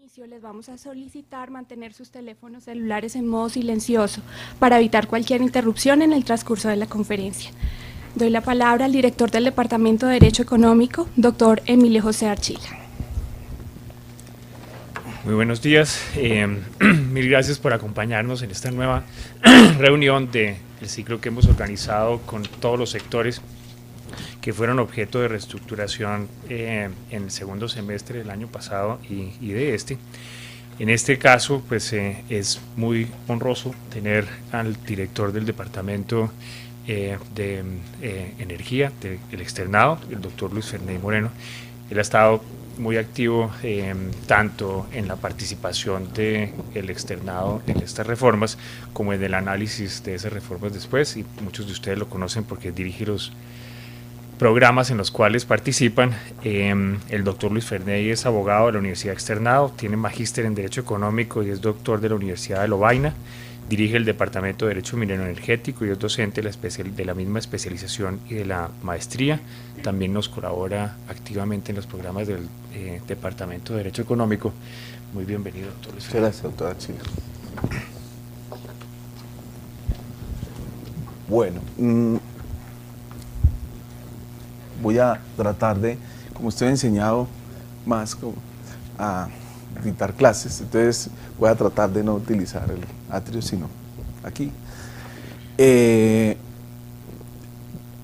Les vamos a solicitar mantener sus teléfonos celulares en modo silencioso para evitar cualquier interrupción en el transcurso de la conferencia. Doy la palabra al director del Departamento de Derecho Económico, doctor Emilio José Archila. Muy buenos días, mil gracias por acompañarnos en esta nueva reunión del ciclo que hemos organizado con todos los sectores que fueron objeto de reestructuración en el segundo semestre del año pasado y de este. En este caso, pues es muy honroso tener al director del Departamento de Energía, del Externado, el doctor Luis Ferney Moreno. Él ha estado muy activo tanto en la participación del externado en estas reformas como en el análisis de esas reformas después, y muchos de ustedes lo conocen porque dirige los programas en los cuales participan. El doctor Luis Ferney es abogado de la Universidad Externado, tiene magíster en Derecho Económico y es doctor de la Universidad de Lovaina, dirige el Departamento de Derecho Minero Energético y es docente de la misma especialización y de la maestría. También nos colabora activamente en los programas del Departamento de Derecho Económico. Muy bienvenido, doctor Luis Ferney. Gracias, doctor Archila. Bueno, voy a tratar de, como usted ha enseñado más a dictar clases, entonces voy a tratar de no utilizar el atrio, sino aquí.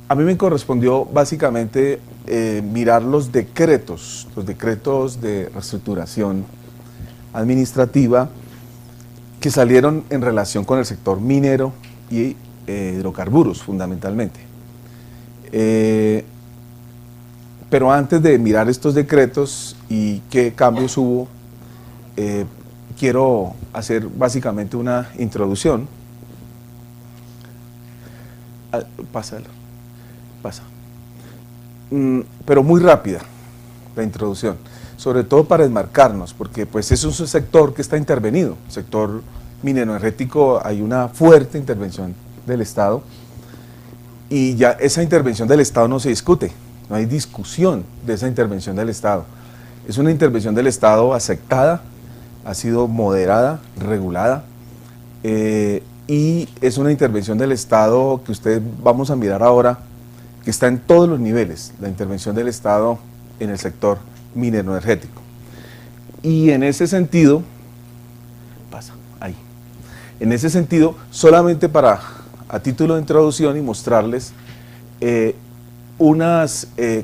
A mí me correspondió básicamente mirar los decretos de reestructuración administrativa que salieron en relación con el sector minero y hidrocarburos fundamentalmente. Pero antes de mirar estos decretos y qué cambios hubo, quiero hacer básicamente una introducción. Pasa. Pero muy rápida la introducción, sobre todo para enmarcarnos, porque pues es un sector que está intervenido, sector minero energético. Hay una fuerte intervención del Estado y ya esa intervención del Estado no se discute. No hay discusión de esa intervención del Estado. Es una intervención del Estado aceptada, ha sido moderada, regulada, y es una intervención del Estado que ustedes vamos a mirar ahora, que está en todos los niveles, la intervención del Estado en el sector minero energético. Y en ese sentido, en ese sentido, solamente a título de introducción y mostrarles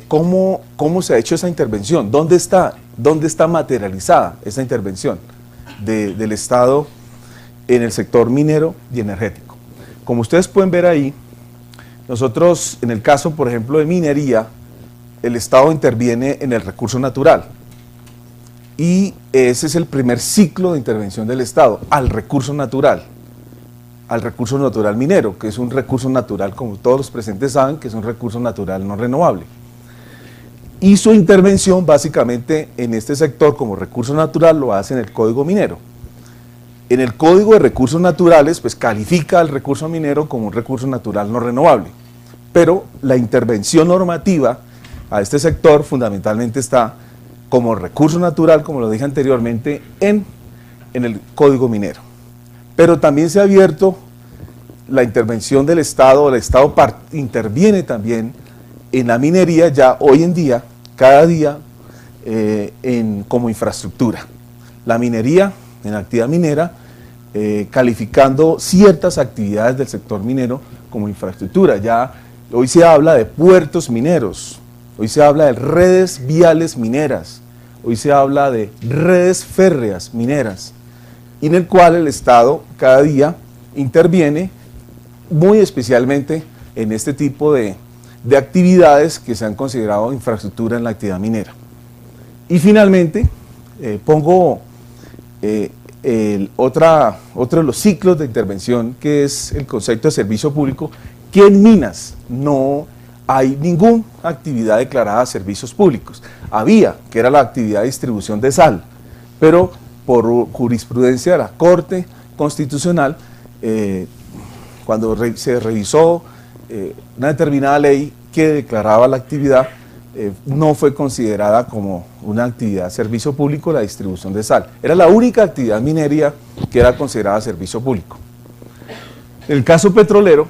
cómo se ha hecho esa intervención, dónde está materializada esa intervención del Estado en el sector minero y energético. Como ustedes pueden ver ahí, nosotros en el caso, por ejemplo, de minería, el Estado interviene en el recurso natural y ese es el primer ciclo de intervención del Estado, al recurso natural minero, que es un recurso natural, como todos los presentes saben, que es un recurso natural no renovable. Y su intervención básicamente en este sector como recurso natural lo hace en el Código Minero. En el Código de Recursos Naturales pues califica al recurso minero como un recurso natural no renovable, pero la intervención normativa a este sector fundamentalmente está como recurso natural, como lo dije anteriormente, en el Código Minero. Pero también se ha abierto la intervención del Estado, interviene también en la minería ya hoy en día, cada día, como infraestructura. La minería, en la actividad minera, calificando ciertas actividades del sector minero como infraestructura. Ya hoy se habla de puertos mineros, hoy se habla de redes viales mineras, hoy se habla de redes férreas mineras, y en el cual el Estado cada día interviene muy especialmente en este tipo de actividades que se han considerado infraestructura en la actividad minera. Y finalmente, pongo otro de los ciclos de intervención, que es el concepto de servicio público, que en minas no hay ninguna actividad declarada de servicios públicos. Había, que era la actividad de distribución de sal, pero por jurisprudencia de la Corte Constitucional, cuando se revisó una determinada ley que declaraba la actividad, no fue considerada como una actividad servicio público la distribución de sal. Era la única actividad minería que era considerada servicio público. En el caso petrolero,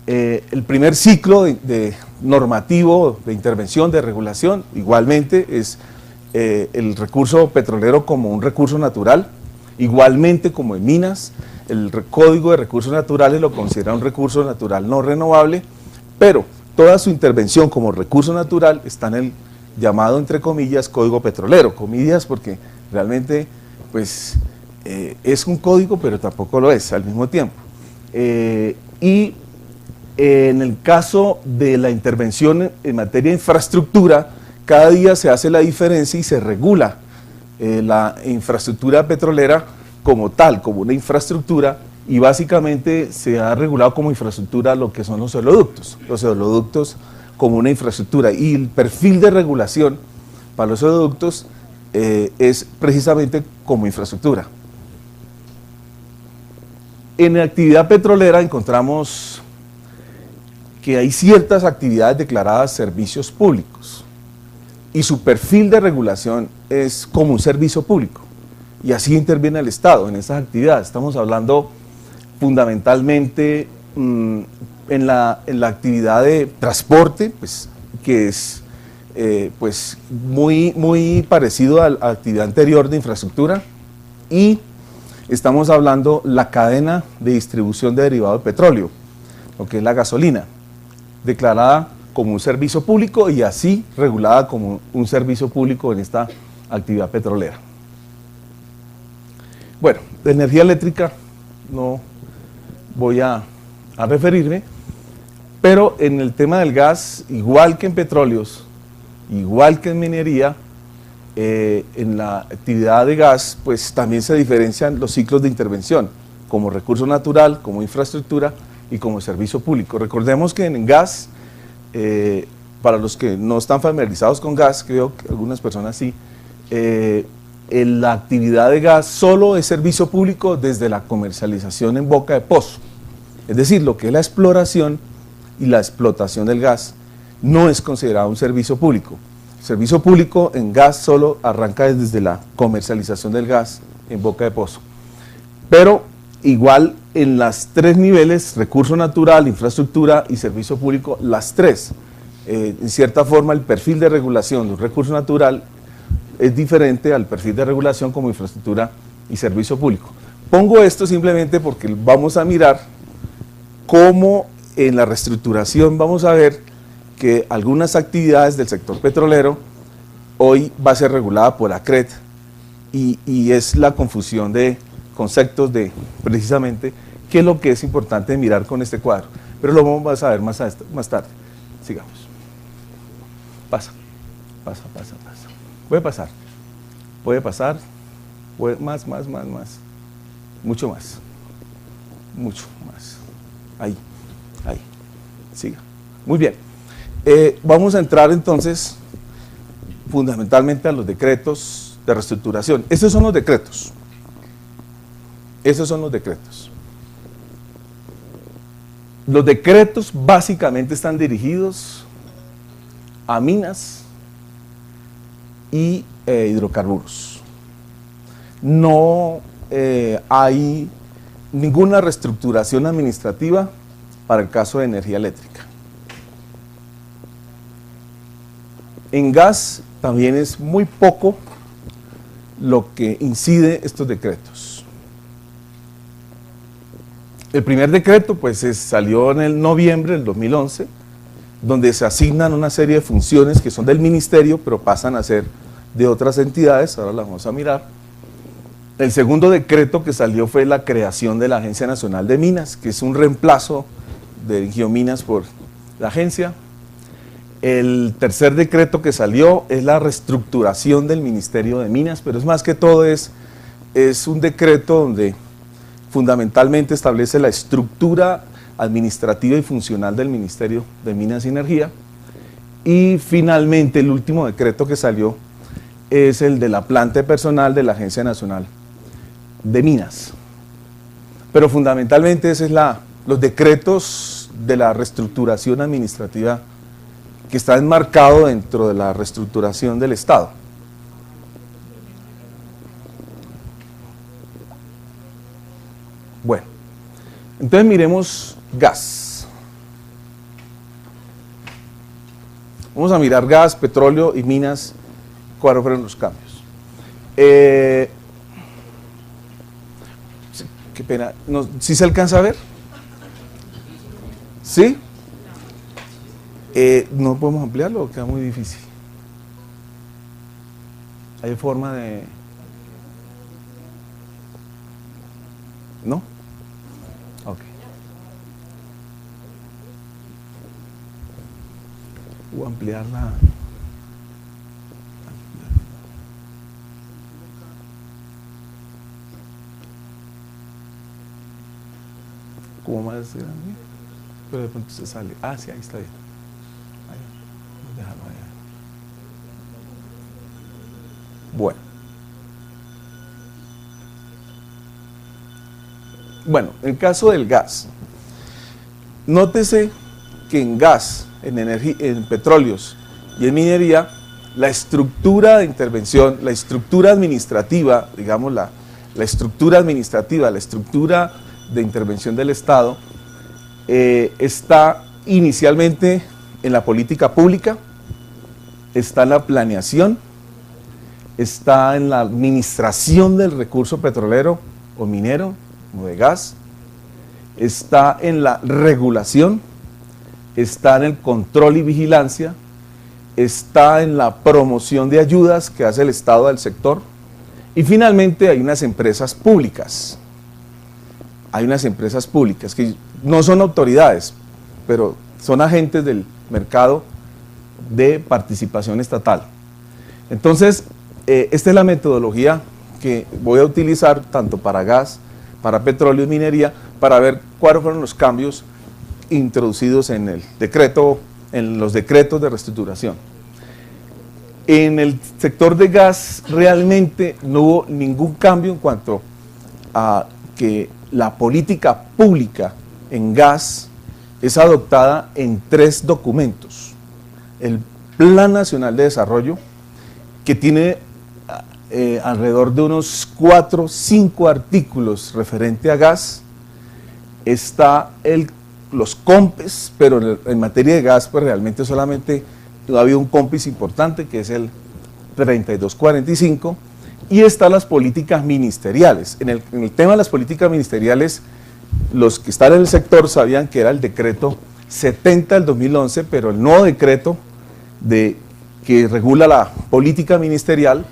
el primer ciclo de normativo de intervención, de regulación, igualmente es el recurso petrolero como un recurso natural, igualmente como en minas, el Código de Recursos Naturales lo considera un recurso natural no renovable, pero toda su intervención como recurso natural está en el llamado, entre comillas, Código Petrolero, comillas porque realmente pues es un código, pero tampoco lo es al mismo tiempo. Y en el caso de la intervención en materia de infraestructura, cada día se hace la diferencia y se regula la infraestructura petrolera como tal, como una infraestructura, y básicamente se ha regulado como infraestructura lo que son los oleoductos como una infraestructura, y el perfil de regulación para los oleoductos es precisamente como infraestructura. En la actividad petrolera encontramos que hay ciertas actividades declaradas servicios públicos y su perfil de regulación es como un servicio público, y así interviene el Estado en esas actividades. Estamos hablando fundamentalmente en la actividad de transporte, pues, que es pues muy parecido a la actividad anterior de infraestructura, y estamos hablando la cadena de distribución de derivado de petróleo, lo que es la gasolina, declarada como un servicio público y así regulada como un servicio público en esta actividad petrolera. Bueno, de energía eléctrica no voy a referirme, pero en el tema del gas, igual que en petróleos, igual que en minería, en la actividad de gas, pues también se diferencian los ciclos de intervención, como recurso natural, como infraestructura y como servicio público. Recordemos que en gas, para los que no están familiarizados con gas, creo que algunas personas sí, en la actividad de gas solo es servicio público desde la comercialización en boca de pozo. Es decir, lo que es la exploración y la explotación del gas no es considerado un servicio público. El servicio público en gas solo arranca desde la comercialización del gas en boca de pozo. Pero igual en las tres niveles, recurso natural, infraestructura y servicio público, las tres, en cierta forma el perfil de regulación de un recurso natural es diferente al perfil de regulación como infraestructura y servicio público. Pongo esto simplemente porque vamos a mirar cómo en la reestructuración vamos a ver que algunas actividades del sector petrolero hoy va a ser regulada por ACRET y es la confusión de conceptos de precisamente qué es lo que es importante mirar con este cuadro. Pero lo vamos a ver más tarde. Sigamos. Pasa. Puede pasar, más, mucho más, ahí, siga. Muy bien, vamos a entrar entonces fundamentalmente a los decretos de reestructuración. Estos son los decretos, Los decretos básicamente están dirigidos a minas y hidrocarburos. No hay ninguna reestructuración administrativa para el caso de energía eléctrica. En gas también es muy poco lo que incide estos decretos. El primer decreto pues salió en el noviembre del 2011, donde se asignan una serie de funciones que son del ministerio, pero pasan a ser de otras entidades, ahora las vamos a mirar. El segundo decreto que salió fue la creación de la Agencia Nacional de Minas, que es un reemplazo de Geominas por la agencia. El tercer decreto que salió es la reestructuración del Ministerio de Minas, pero es más que todo es un decreto donde fundamentalmente establece la estructura administrativa y funcional del Ministerio de Minas y Energía. Y finalmente el último decreto que salió es el de la planta de personal de la Agencia Nacional de Minas. Pero fundamentalmente ese es los decretos de la reestructuración administrativa que está enmarcado dentro de la reestructuración del Estado. Bueno, entonces miremos gas. Vamos a mirar gas, petróleo y minas, cuáles fueron los cambios. Qué pena, ¿sí se alcanza a ver? ¿Sí? ¿No podemos ampliarlo o queda muy difícil? ¿Hay forma de...? ¿No? Ok. O ampliarla. Como más grande, pero de pronto se sale. Ah, sí, ahí está bien. Ahí, déjalo allá. Bueno, en el caso del gas, nótese que en gas, en petróleos y en minería, la estructura de intervención, la estructura administrativa, digamos la estructura administrativa, la estructura de intervención del Estado, está inicialmente en la política pública, está en la planeación, está en la administración del recurso petrolero o minero o de gas, está en la regulación, está en el control y vigilancia, está en la promoción de ayudas que hace el Estado al sector, y finalmente hay unas empresas públicas. Hay unas empresas públicas que no son autoridades, pero son agentes del mercado de participación estatal. Entonces, esta es la metodología que voy a utilizar tanto para gas, para petróleo y minería, para ver cuáles fueron los cambios introducidos en el decreto, en los decretos de reestructuración. En el sector de gas realmente no hubo ningún cambio en cuanto a que la política pública en gas es adoptada en 3 documentos. El Plan Nacional de Desarrollo, que tiene alrededor de unos 4 o 5 artículos referente a gas. Está los COMPES, pero en materia de gas pues realmente solamente había un COMPES importante, que es el 3245, y están las políticas ministeriales. En el tema de las políticas ministeriales, los que están en el sector sabían que era el decreto 70 del 2011, pero el nuevo decreto que regula la política ministerial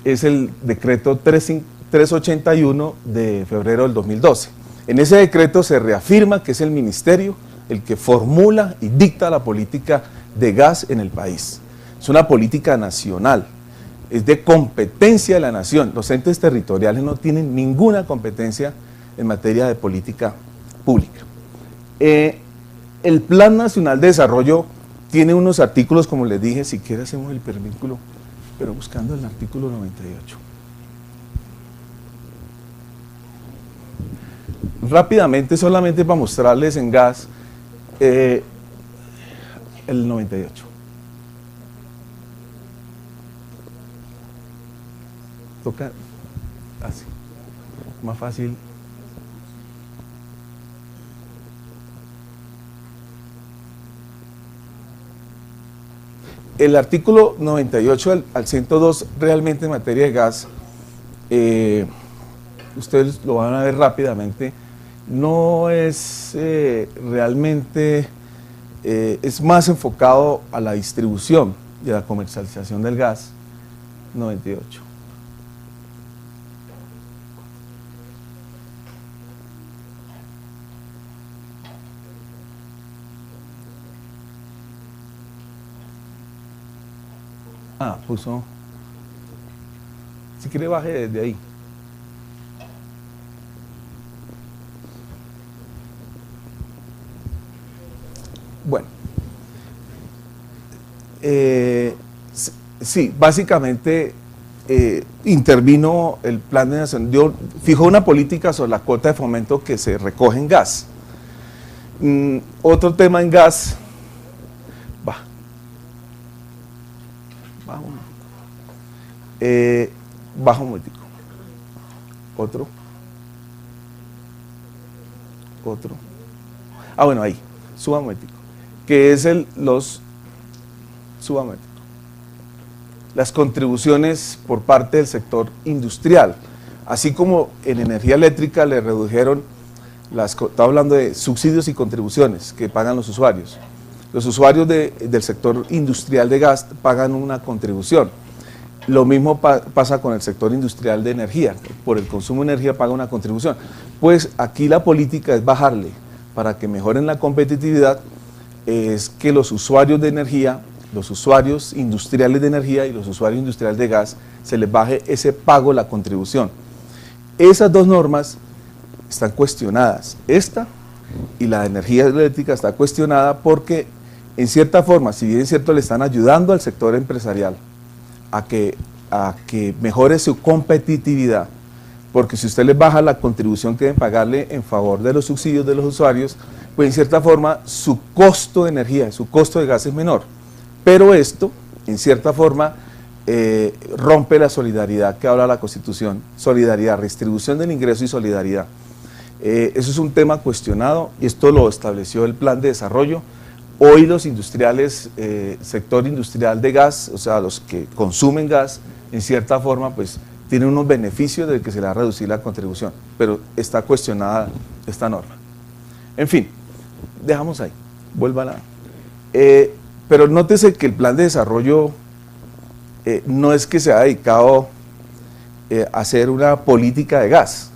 es el decreto 381 de febrero del 2012. En ese decreto se reafirma que es el ministerio el que formula y dicta la política de gas en el país. Es una política nacional, es de competencia de la nación. Los entes territoriales no tienen ninguna competencia en materia de política pública. El Plan Nacional de Desarrollo tiene unos artículos, como les dije, si quiere hacemos el pervínculo, pero buscando el artículo 98. Rápidamente, solamente para mostrarles en gas, el 98. Toca así, más fácil. El artículo 98 al 102 realmente en materia de gas, ustedes lo van a ver rápidamente, no es realmente, es más enfocado a la distribución y a la comercialización del gas. 98. Ah, puso, si quiere baje desde ahí. Bueno, sí, básicamente intervino el Plan de Nación, fijó una política sobre la cuota de fomento que se recoge en gas. Otro tema en gas, Baja un momentico. Otro. Bueno, ahí, suba un momentico. Que es suba un momentico. Las contribuciones por parte del sector industrial. Así como en energía eléctrica le redujeron, estaba hablando de subsidios y contribuciones que pagan los usuarios. Los usuarios del sector industrial de gas pagan una contribución. Lo mismo pasa con el sector industrial de energía, por el consumo de energía paga una contribución. Pues aquí la política es bajarle, para que mejoren la competitividad, es que los usuarios de energía, los usuarios industriales de energía y los usuarios industriales de gas, se les baje ese pago, la contribución. Esas dos normas están cuestionadas. Esta y la energía eléctrica está cuestionada porque, en cierta forma, si bien es cierto, le están ayudando al sector empresarial a que mejore su competitividad, porque si usted les baja la contribución que deben pagarle en favor de los subsidios de los usuarios, pues en cierta forma su costo de energía, su costo de gas es menor. Pero esto, en cierta forma, rompe la solidaridad que habla la Constitución, solidaridad, redistribución del ingreso y solidaridad. Eso es un tema cuestionado y esto lo estableció el Plan de Desarrollo. Hoy los industriales, sector industrial de gas, o sea, los que consumen gas, en cierta forma, pues tienen unos beneficios de que se le va a reducir la contribución, pero está cuestionada esta norma. En fin, dejamos ahí, vuélvala. Pero nótese que el Plan de Desarrollo no es que se ha dedicado a hacer una política de gas.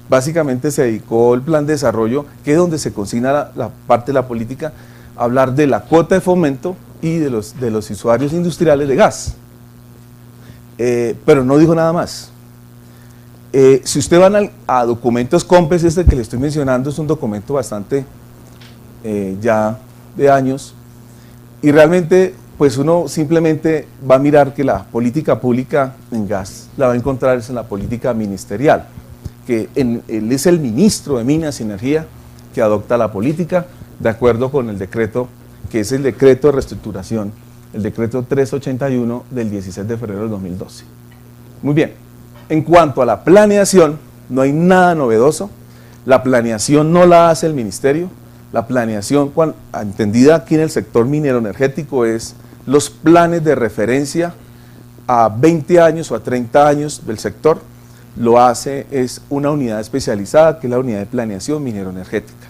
Básicamente se dedicó el Plan de Desarrollo, que es donde se consigna la parte de la política, a hablar de la cuota de fomento y de los usuarios industriales de gas. Pero no dijo nada más. Si usted van a documentos COMPES, este que le estoy mencionando es un documento bastante ya de años, y realmente pues uno simplemente va a mirar que la política pública en gas la va a encontrar en la política ministerial, que él es el ministro de Minas y Energía que adopta la política de acuerdo con el decreto, que es el decreto de reestructuración, el decreto 381 del 16 de febrero del 2012. Muy bien, en cuanto a la planeación, no hay nada novedoso. La planeación no la hace el ministerio. La planeación, entendida aquí en el sector minero energético, es los planes de referencia a 20 años o a 30 años del sector. Lo hace es una unidad especializada, que es la unidad de planeación minero energética.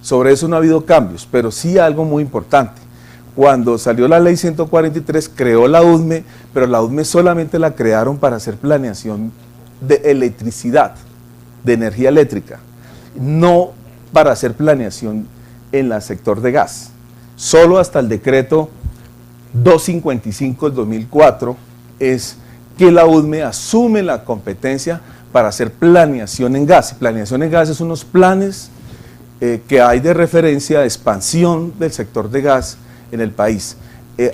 Sobre eso no ha habido cambios, pero sí algo muy importante. Cuando salió la ley 143, creó la UDME, pero la UDME solamente la crearon para hacer planeación de electricidad, de energía eléctrica, no para hacer planeación en el sector de gas. Solo hasta el decreto 255 del 2004 es que la UDME asume la competencia para hacer planeación en gas. Planeación en gas es unos planes que hay de referencia de expansión del sector de gas en el país.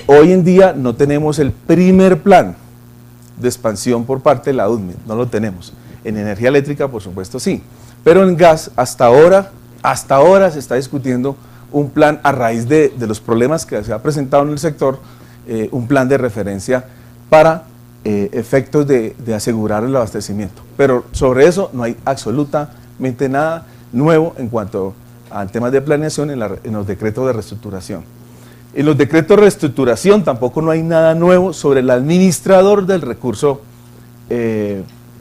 Hoy en día no tenemos el primer plan de expansión por parte de la UDME, no lo tenemos. En energía eléctrica, por supuesto, sí, pero en gas hasta ahora se está discutiendo un plan a raíz de los problemas que se ha presentado en el sector, un plan de referencia para efectos de asegurar el abastecimiento. Pero sobre eso no hay absolutamente nada nuevo en cuanto al tema de planeación en los decretos de reestructuración. En los decretos de reestructuración tampoco no hay nada nuevo sobre el administrador del recurso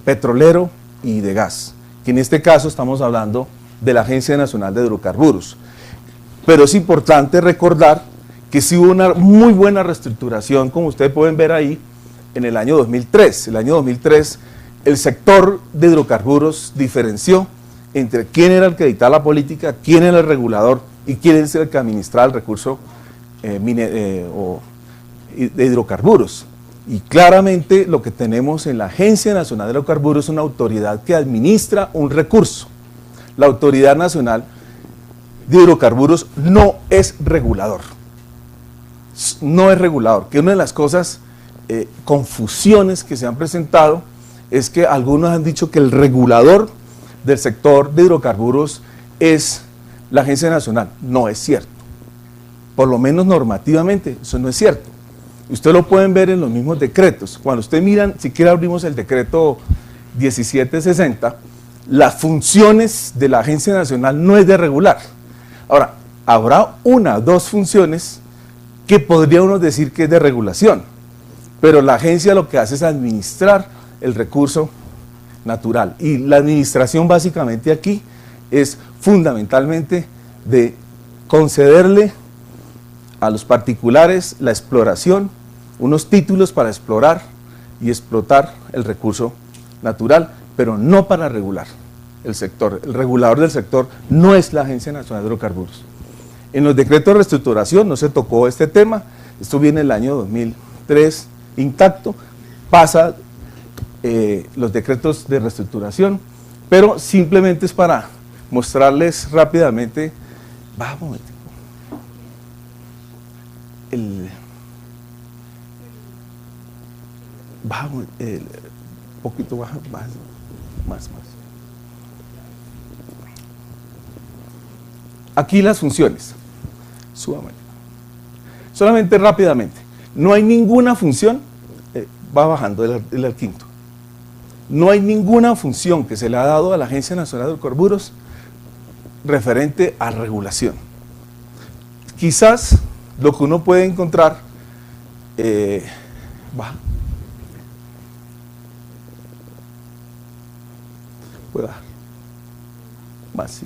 petrolero y de gas, que en este caso estamos hablando de la Agencia Nacional de Hidrocarburos. Pero es importante recordar que sí hubo una muy buena reestructuración, como ustedes pueden ver ahí, en el año 2003. El año 2003 el sector de hidrocarburos diferenció entre quién era el que dictaba la política, quién era el regulador y quién es el que administraba el recurso de hidrocarburos. Y claramente lo que tenemos en la Agencia Nacional de Hidrocarburos es una autoridad que administra un recurso. La Autoridad Nacional de Hidrocarburos no es regulador. No es regulador, que una de las cosas, confusiones que se han presentado, es que algunos han dicho que el regulador del sector de hidrocarburos es la Agencia Nacional. No es cierto. Por lo menos normativamente, eso no es cierto. Usted lo pueden ver en los mismos decretos. Cuando usted miran, siquiera abrimos el decreto 1760, las funciones de la Agencia Nacional no es de regular. Ahora, habrá una o dos funciones que podría uno decir que es de regulación, pero la agencia lo que hace es administrar el recurso natural. Y la administración básicamente aquí es fundamentalmente de concederle a los particulares la exploración, unos títulos para explorar y explotar el recurso natural, pero no para regular el sector. El regulador del sector no es la Agencia Nacional de Hidrocarburos. En los decretos de reestructuración no se tocó este tema, esto viene el año 2003 intacto, pasa los decretos de reestructuración, pero simplemente es para mostrarles rápidamente, vamos, poquito más. Aquí las funciones, súbame. Solamente rápidamente, no hay ninguna función, va bajando el quinto, no hay ninguna función que se le ha dado a la Agencia Nacional de Hidrocarburos referente a regulación. Quizás lo que uno puede encontrar, puede bajar, más sí.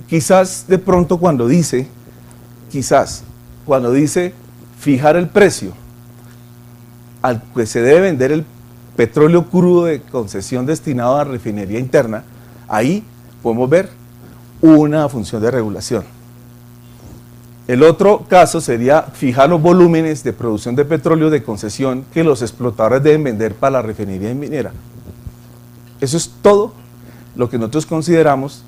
Quizás de pronto cuando dice fijar el precio al que se debe vender el petróleo crudo de concesión destinado a refinería interna, ahí podemos ver una función de regulación. El otro caso sería fijar los volúmenes de producción de petróleo de concesión que los explotadores deben vender para la refinería minera. Eso es todo lo que nosotros consideramos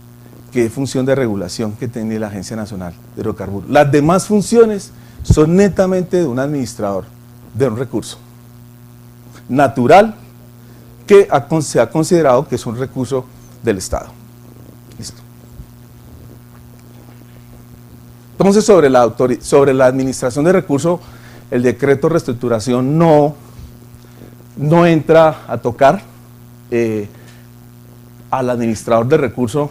que es función de regulación que tiene la Agencia Nacional de Hidrocarburos. Las demás funciones son netamente de un administrador de un recurso natural que se ha considerado que es un recurso del Estado. Listo. Entonces, sobre la administración de recursos, el decreto de reestructuración no entra a tocar al administrador de recursos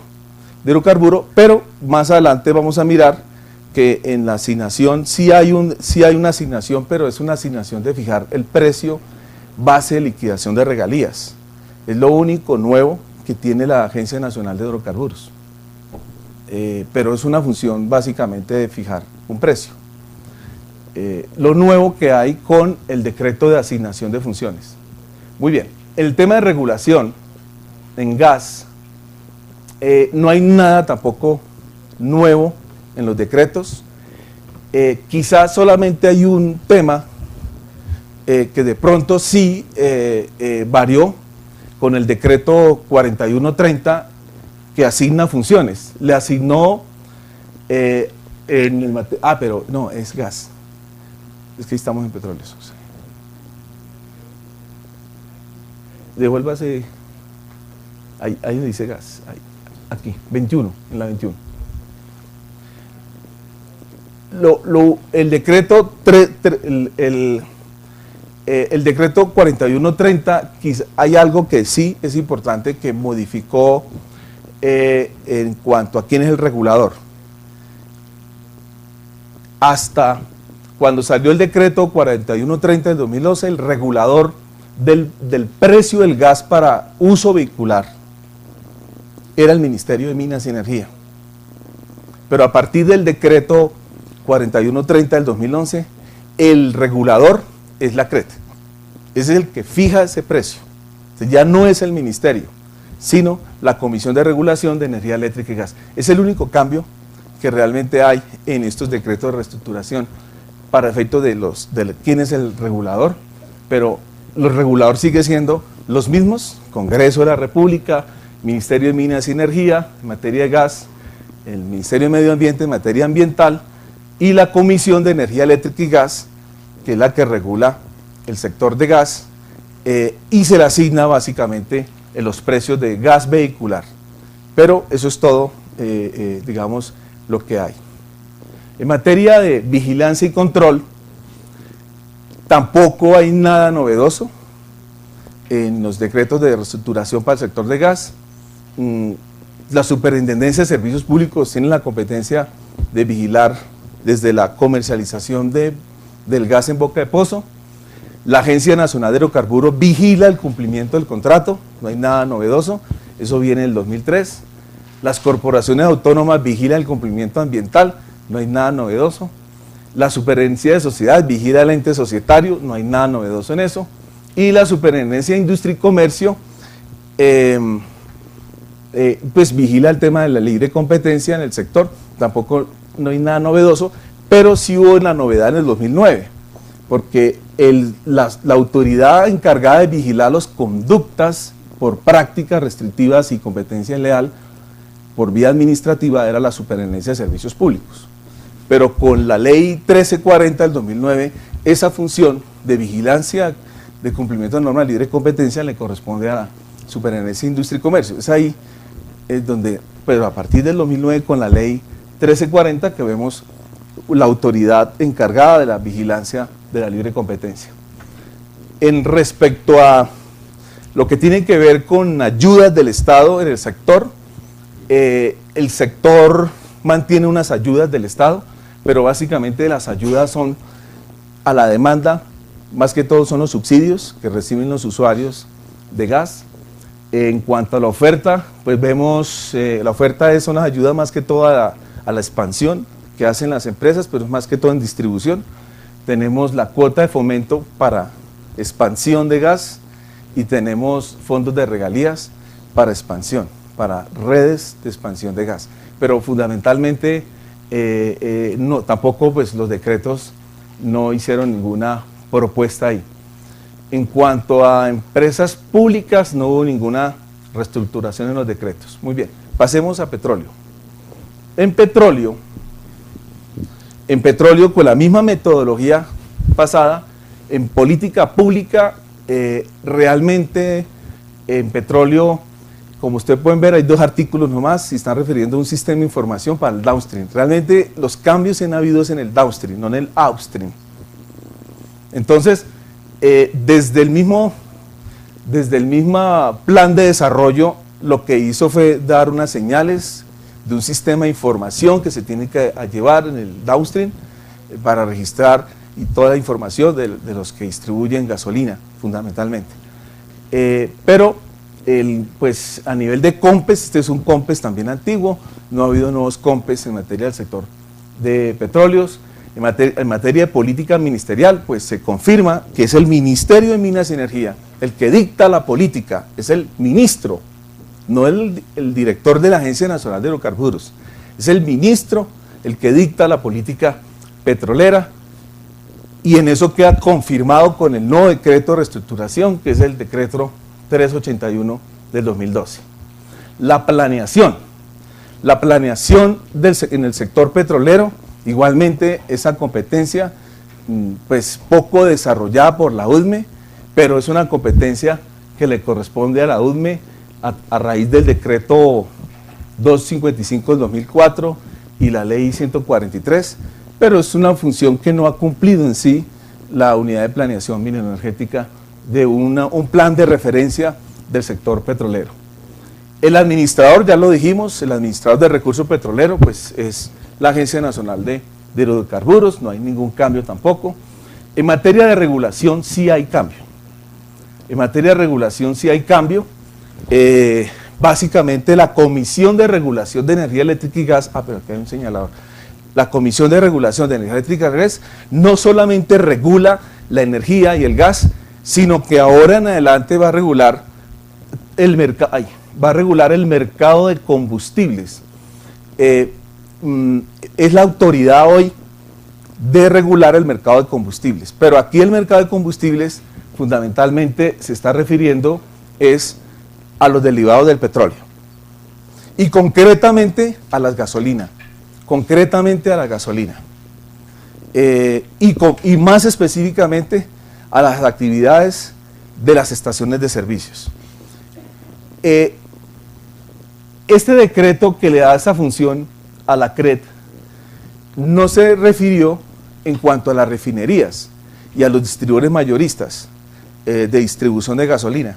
de hidrocarburo, pero más adelante vamos a mirar que en la asignación sí hay una asignación, pero es una asignación de fijar el precio base de liquidación de regalías. Es lo único nuevo que tiene la Agencia Nacional de Hidrocarburos, pero es una función básicamente de fijar un precio. Lo nuevo que hay con el decreto de asignación de funciones. Muy bien, el tema de regulación en gas, no hay nada tampoco nuevo en los decretos. Quizás solamente hay un tema que de pronto sí varió con el decreto 4130 que asigna funciones. Le asignó pero no, es gas. Es que estamos en petróleo. Devuélvase, ahí dice gas, ahí, aquí, 21, en la 21. El decreto el decreto 4130, hay algo que sí es importante que modificó en cuanto a quién es el regulador. Hasta cuando salió el decreto 4130 del 2012, el regulador del precio del gas para uso vehicular era el Ministerio de Minas y Energía. Pero a partir del decreto 4130 del 2011, el regulador es la CRET, es el que fija ese precio. Entonces ya no es el ministerio, sino la Comisión de Regulación de Energía Eléctrica y Gas. Es el único cambio que realmente hay en estos decretos de reestructuración para efecto de quién es el regulador, pero el regulador sigue siendo los mismos: Congreso de la República, Ministerio de Minas y Energía en materia de gas, el Ministerio de Medio Ambiente en materia ambiental y la Comisión de Energía Eléctrica y Gas, que es la que regula el sector de gas, y se le asigna básicamente en los precios de gas vehicular. Pero eso es todo, digamos, lo que hay. En materia de vigilancia y control, tampoco hay nada novedoso en los decretos de reestructuración para el sector de gas. La Superintendencia de Servicios Públicos tiene la competencia de vigilar desde la comercialización del gas en boca de pozo. La Agencia Nacional de Hidrocarburos vigila el cumplimiento del contrato, no hay nada novedoso, eso viene en el 2003. Las corporaciones autónomas vigilan el cumplimiento ambiental, no hay nada novedoso. La Superintendencia de Sociedades vigila el ente societario, no hay nada novedoso en eso. Y la Superintendencia de Industria y Comercio pues vigila el tema de la libre competencia en el sector, tampoco no hay nada novedoso, pero sí hubo una novedad en el 2009, porque la autoridad encargada de vigilar las conductas por prácticas restrictivas y competencia ilegal por vía administrativa era la Superintendencia de Servicios Públicos. Pero con la ley 1340 del 2009, esa función de vigilancia de cumplimiento de normas de libre competencia le corresponde a la Superintendencia de Industria y Comercio. Es ahí donde, pero a partir del 2009 con la ley 1340 que vemos la autoridad encargada de la vigilancia de la libre competencia. En respecto a lo que tiene que ver con ayudas del Estado en el sector mantiene unas ayudas del Estado, pero básicamente las ayudas son a la demanda, más que todo son los subsidios que reciben los usuarios de gas. En cuanto a la oferta, pues vemos, la oferta son las ayudas más que todo a la expansión que hacen las empresas, pero es más que todo en distribución. Tenemos la cuota de fomento para expansión de gas y tenemos fondos de regalías para expansión, para redes de expansión de gas. Pero fundamentalmente, tampoco pues, los decretos no hicieron ninguna propuesta ahí. En cuanto a empresas públicas, no hubo ninguna reestructuración en los decretos. Muy bien, pasemos a petróleo. En petróleo, con la misma metodología pasada, en política pública, realmente en petróleo, como ustedes pueden ver, hay dos artículos nomás, se están refiriendo a un sistema de información para el downstream. Realmente los cambios han habido en el downstream, no en el upstream. Entonces, desde el mismo plan de desarrollo, lo que hizo fue dar unas señales de un sistema de información que se tiene que llevar en el downstream para registrar y toda la información de los que distribuyen gasolina, fundamentalmente. Pero pues a nivel de COMPES, este es un COMPES también antiguo, no ha habido nuevos COMPES en materia del sector de petróleos. En materia de política ministerial, pues se confirma que es el Ministerio de Minas y Energía el que dicta la política, es el ministro, no el director de la Agencia Nacional de Hidrocarburos, es el ministro el que dicta la política petrolera, y en eso queda confirmado con el nuevo decreto de reestructuración, que es el decreto 381 del 2012. La planeación en el sector petrolero, igualmente esa competencia pues poco desarrollada por la UDME, pero es una competencia que le corresponde a la UDME a raíz del decreto 255 del 2004 y la ley 143, pero es una función que no ha cumplido en sí la unidad de planeación mineroenergética de un plan de referencia del sector petrolero. El administrador, ya lo dijimos, el administrador de recursos petroleros pues es la Agencia Nacional de Hidrocarburos, no hay ningún cambio tampoco. En materia de regulación sí hay cambio. Básicamente la Comisión de Regulación de Energía Eléctrica y Gas, pero aquí hay un señalador. La Comisión de Regulación de Energía Eléctrica y Gas no solamente regula la energía y el gas, sino que ahora en adelante va a regular el mercado de combustibles. Es la autoridad hoy de regular el mercado de combustibles, pero aquí el mercado de combustibles fundamentalmente se está refiriendo es a los derivados del petróleo y concretamente a las gasolinas, y más específicamente a las actividades de las estaciones de servicios. Este decreto que le da esa función a la CRET no se refirió en cuanto a las refinerías y a los distribuidores mayoristas de distribución de gasolina.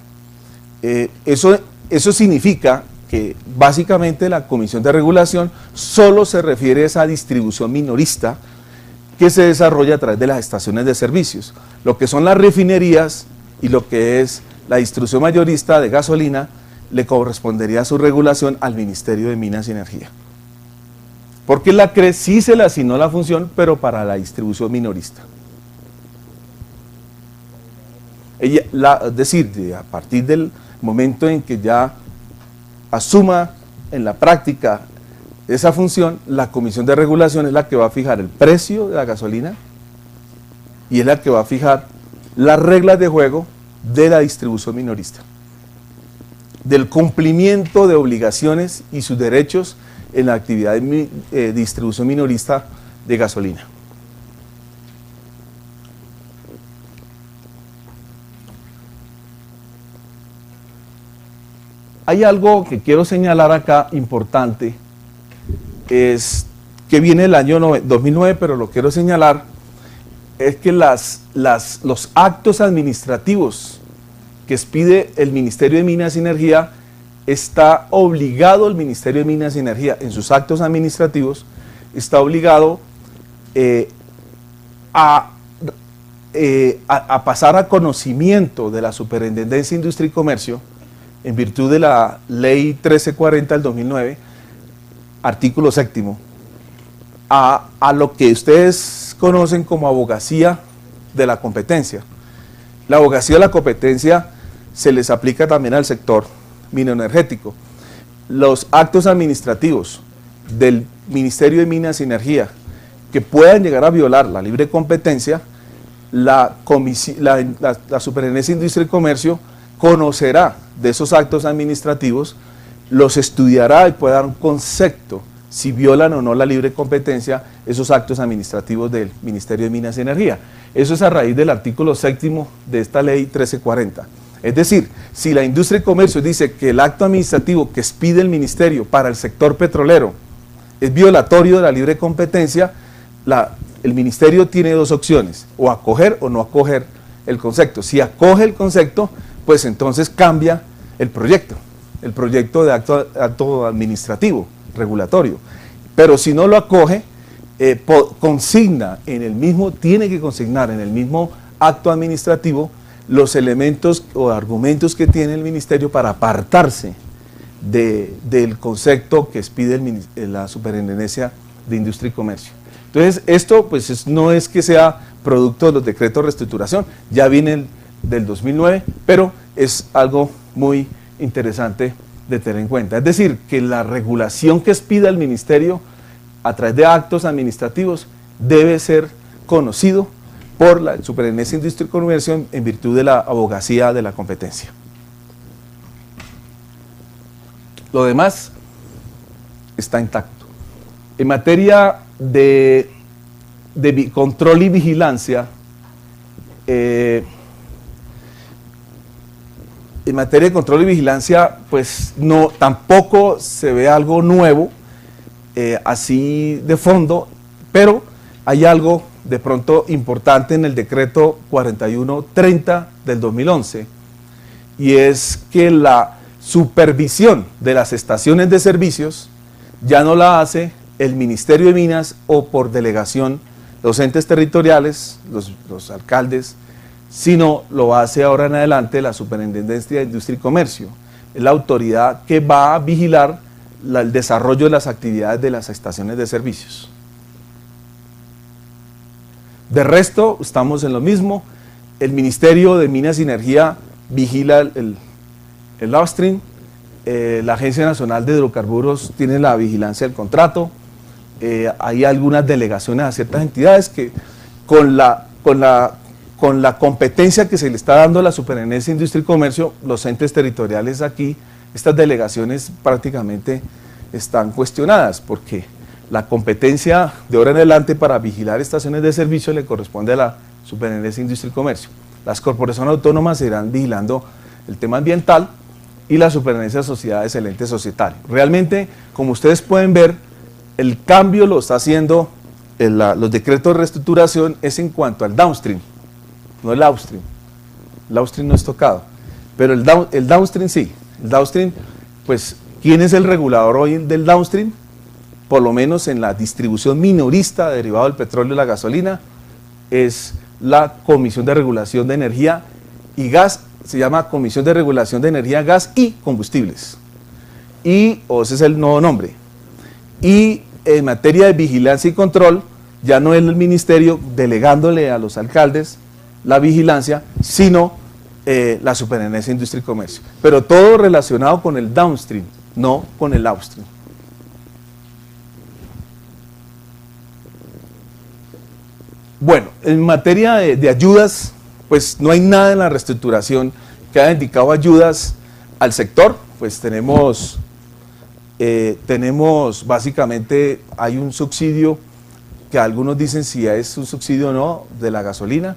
Eso significa que básicamente la Comisión de Regulación solo se refiere a esa distribución minorista que se desarrolla a través de las estaciones de servicios. Lo que son las refinerías y lo que es la distribución mayorista de gasolina le correspondería su regulación al Ministerio de Minas y Energía. Porque la CRE sí se le asignó la función, pero para la distribución minorista. Es decir, a partir del momento en que ya asuma en la práctica esa función, la Comisión de Regulación es la que va a fijar el precio de la gasolina y es la que va a fijar las reglas de juego de la distribución minorista, del cumplimiento de obligaciones y sus derechos en la actividad de distribución minorista de gasolina. Hay algo que quiero señalar acá importante, es que viene el año 2009, pero lo quiero señalar, es que los actos administrativos que expide el Ministerio de Minas y Energía, está obligado el Ministerio de Minas y Energía, en sus actos administrativos, está obligado a pasar a conocimiento de la Superintendencia de Industria y Comercio, en virtud de la Ley 1340 del 2009, artículo 7, a lo que ustedes conocen como abogacía de la competencia. La abogacía de la competencia se les aplica también al sector mineroenergético. Los actos administrativos del Ministerio de Minas y Energía que puedan llegar a violar la libre competencia, la Superintendencia de Industria y Comercio conocerá de esos actos administrativos, los estudiará y puede dar un concepto si violan o no la libre competencia esos actos administrativos del Ministerio de Minas y Energía. Eso es a raíz del artículo 7 de esta ley 1340. Es decir, si la Industria y Comercio dice que el acto administrativo que expide el Ministerio para el sector petrolero es violatorio de la libre competencia, el Ministerio tiene dos opciones, o acoger o no acoger el concepto. Si acoge el concepto, pues entonces cambia el proyecto de acto administrativo, regulatorio. Pero si no lo acoge, tiene que consignar en el mismo acto administrativo los elementos o argumentos que tiene el Ministerio para apartarse del concepto que expide la Superintendencia de Industria y Comercio. Entonces, esto pues no es que sea producto de los decretos de reestructuración, ya viene del 2009, pero es algo muy interesante de tener en cuenta. Es decir, que la regulación que expida el Ministerio a través de actos administrativos debe ser conocido por la Superintendencia de Industria y Comercio en virtud de la abogacía de la competencia. Lo demás está intacto. En materia de control y vigilancia, pues tampoco se ve algo nuevo, así de fondo, pero hay algo de pronto importante en el decreto 4130 del 2011, y es que la supervisión de las estaciones de servicios ya no la hace el Ministerio de Minas o por delegación los entes territoriales, los alcaldes, sino lo hace ahora en adelante la Superintendencia de Industria y Comercio. Es la autoridad que va a vigilar el desarrollo de las actividades de las estaciones de servicios. De resto, estamos en lo mismo. El Ministerio de Minas y Energía vigila el upstream, la Agencia Nacional de Hidrocarburos tiene la vigilancia del contrato, hay algunas delegaciones a ciertas entidades que con la competencia que se le está dando a la Superintendencia de Industria y Comercio, los entes territoriales aquí, estas delegaciones prácticamente están cuestionadas porque la competencia de ahora en adelante para vigilar estaciones de servicio le corresponde a la Superintendencia de Industria y Comercio. Las corporaciones autónomas irán vigilando el tema ambiental y la Superintendencia de Sociedades, el ente societario. Realmente, como ustedes pueden ver, el cambio lo está haciendo los decretos de reestructuración es en cuanto al downstream, no el upstream. El upstream no es tocado, pero el downstream sí. El downstream, pues, ¿quién es el regulador hoy del downstream? Por lo menos en la distribución minorista de derivado del petróleo y la gasolina, es la Comisión de Regulación de Energía y Gas, se llama Comisión de Regulación de Energía, Gas y Combustibles. O ese es el nuevo nombre. Y en materia de vigilancia y control, ya no es el ministerio delegándole a los alcaldes la vigilancia, sino la Superintendencia de Industria y Comercio. Pero todo relacionado con el downstream, no con el upstream. Bueno, en materia de ayudas, pues no hay nada en la reestructuración que haya indicado ayudas al sector. Pues tenemos básicamente, hay un subsidio que algunos dicen si es un subsidio o no de la gasolina,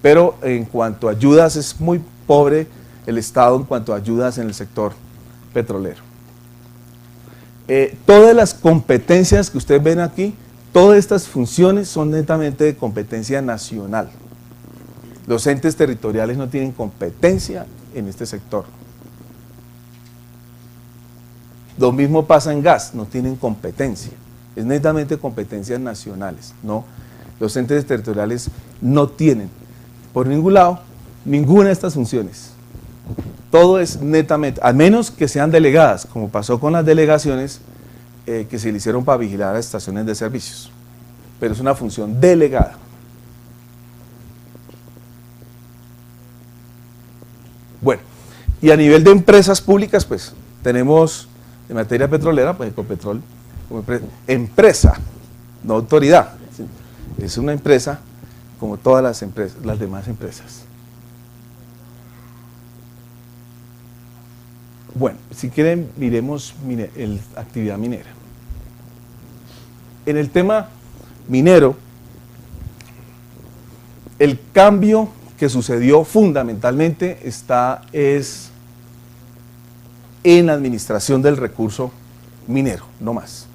pero en cuanto a ayudas es muy pobre el Estado en cuanto a ayudas en el sector petrolero. Todas las competencias que ustedes ven aquí, todas estas funciones son netamente de competencia nacional. Los entes territoriales no tienen competencia en este sector. Lo mismo pasa en gas, no tienen competencia. Es netamente competencias nacionales, ¿no? Los entes territoriales no tienen, por ningún lado, ninguna de estas funciones. Todo es netamente, a menos que sean delegadas, como pasó con las delegaciones que se le hicieron para vigilar las estaciones de servicios. Pero es una función delegada. Bueno, y a nivel de empresas públicas, pues, tenemos en materia petrolera, pues Ecopetrol, como empresa, no autoridad. Es una empresa como todas las empresas, las demás empresas. Bueno, si quieren, miremos actividad minera. En el tema minero, el cambio que sucedió fundamentalmente es en la administración del recurso minero, no más.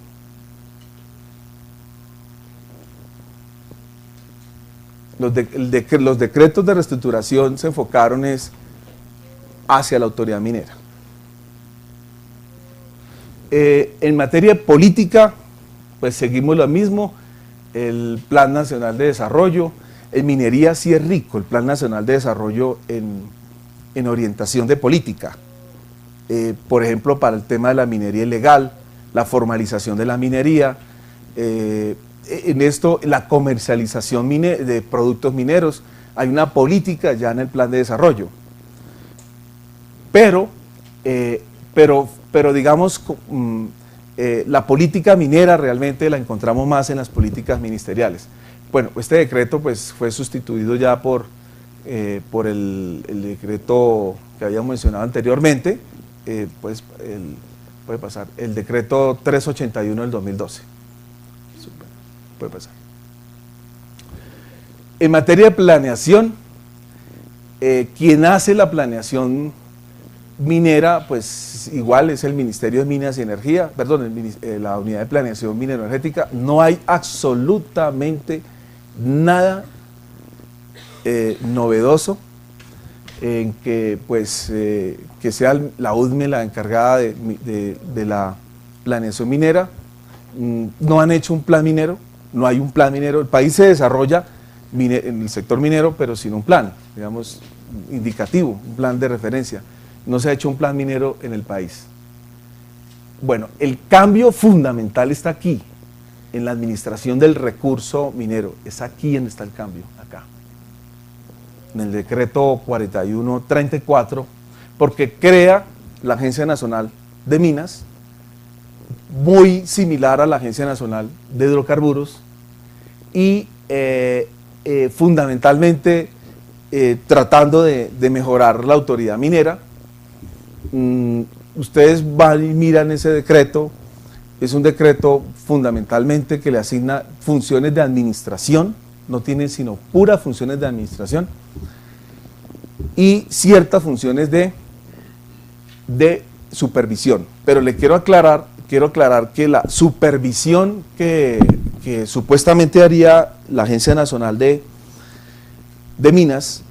Los decretos de reestructuración se enfocaron hacia la autoridad minera. En materia política, pues seguimos lo mismo, el Plan Nacional de Desarrollo. En minería sí es rico el Plan Nacional de Desarrollo en orientación de política. Por ejemplo, para el tema de la minería ilegal, la formalización de la minería, en esto la comercialización de productos mineros, hay una política ya en el Plan de Desarrollo. Pero digamos, la política minera realmente la encontramos más en las políticas ministeriales. Bueno, este decreto pues fue sustituido ya por el decreto que habíamos mencionado anteriormente, puede pasar, el decreto 381 del 2012. Puede pasar. En materia de planeación, quien hace la planeación minera, pues igual es el Ministerio de Minas y Energía, perdón, la Unidad de Planeación Minero-Energética. No hay absolutamente nada novedoso en que, pues, que sea la UDME la encargada de la planeación minera. No han hecho un plan minero, no hay un plan minero. El país se desarrolla en el sector minero, pero sin un plan, digamos, indicativo, un plan de referencia. No se ha hecho un plan minero en el país. Bueno, el cambio fundamental está aquí, en la administración del recurso minero. Es aquí donde está el cambio, acá. En el decreto 4134, porque crea la Agencia Nacional de Minas, muy similar a la Agencia Nacional de Hidrocarburos, y fundamentalmente tratando de mejorar la autoridad minera. Ustedes van y miran ese decreto. Es un decreto fundamentalmente que le asigna funciones de administración, no tiene sino puras funciones de administración y ciertas funciones de supervisión. Pero le quiero aclarar que la supervisión que que supuestamente haría la Agencia Nacional de Minas,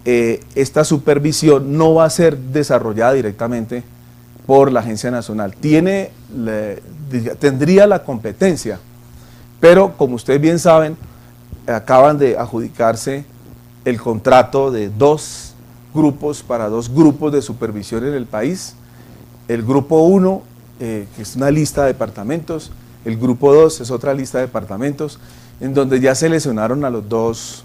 esta supervisión no va a ser desarrollada directamente por la Agencia Nacional. Tendría la competencia, pero como ustedes bien saben, acaban de adjudicarse el contrato de para dos grupos de supervisión en el país. El grupo 1, que es una lista de departamentos, el grupo 2 es otra lista de departamentos, en donde ya seleccionaron a los dos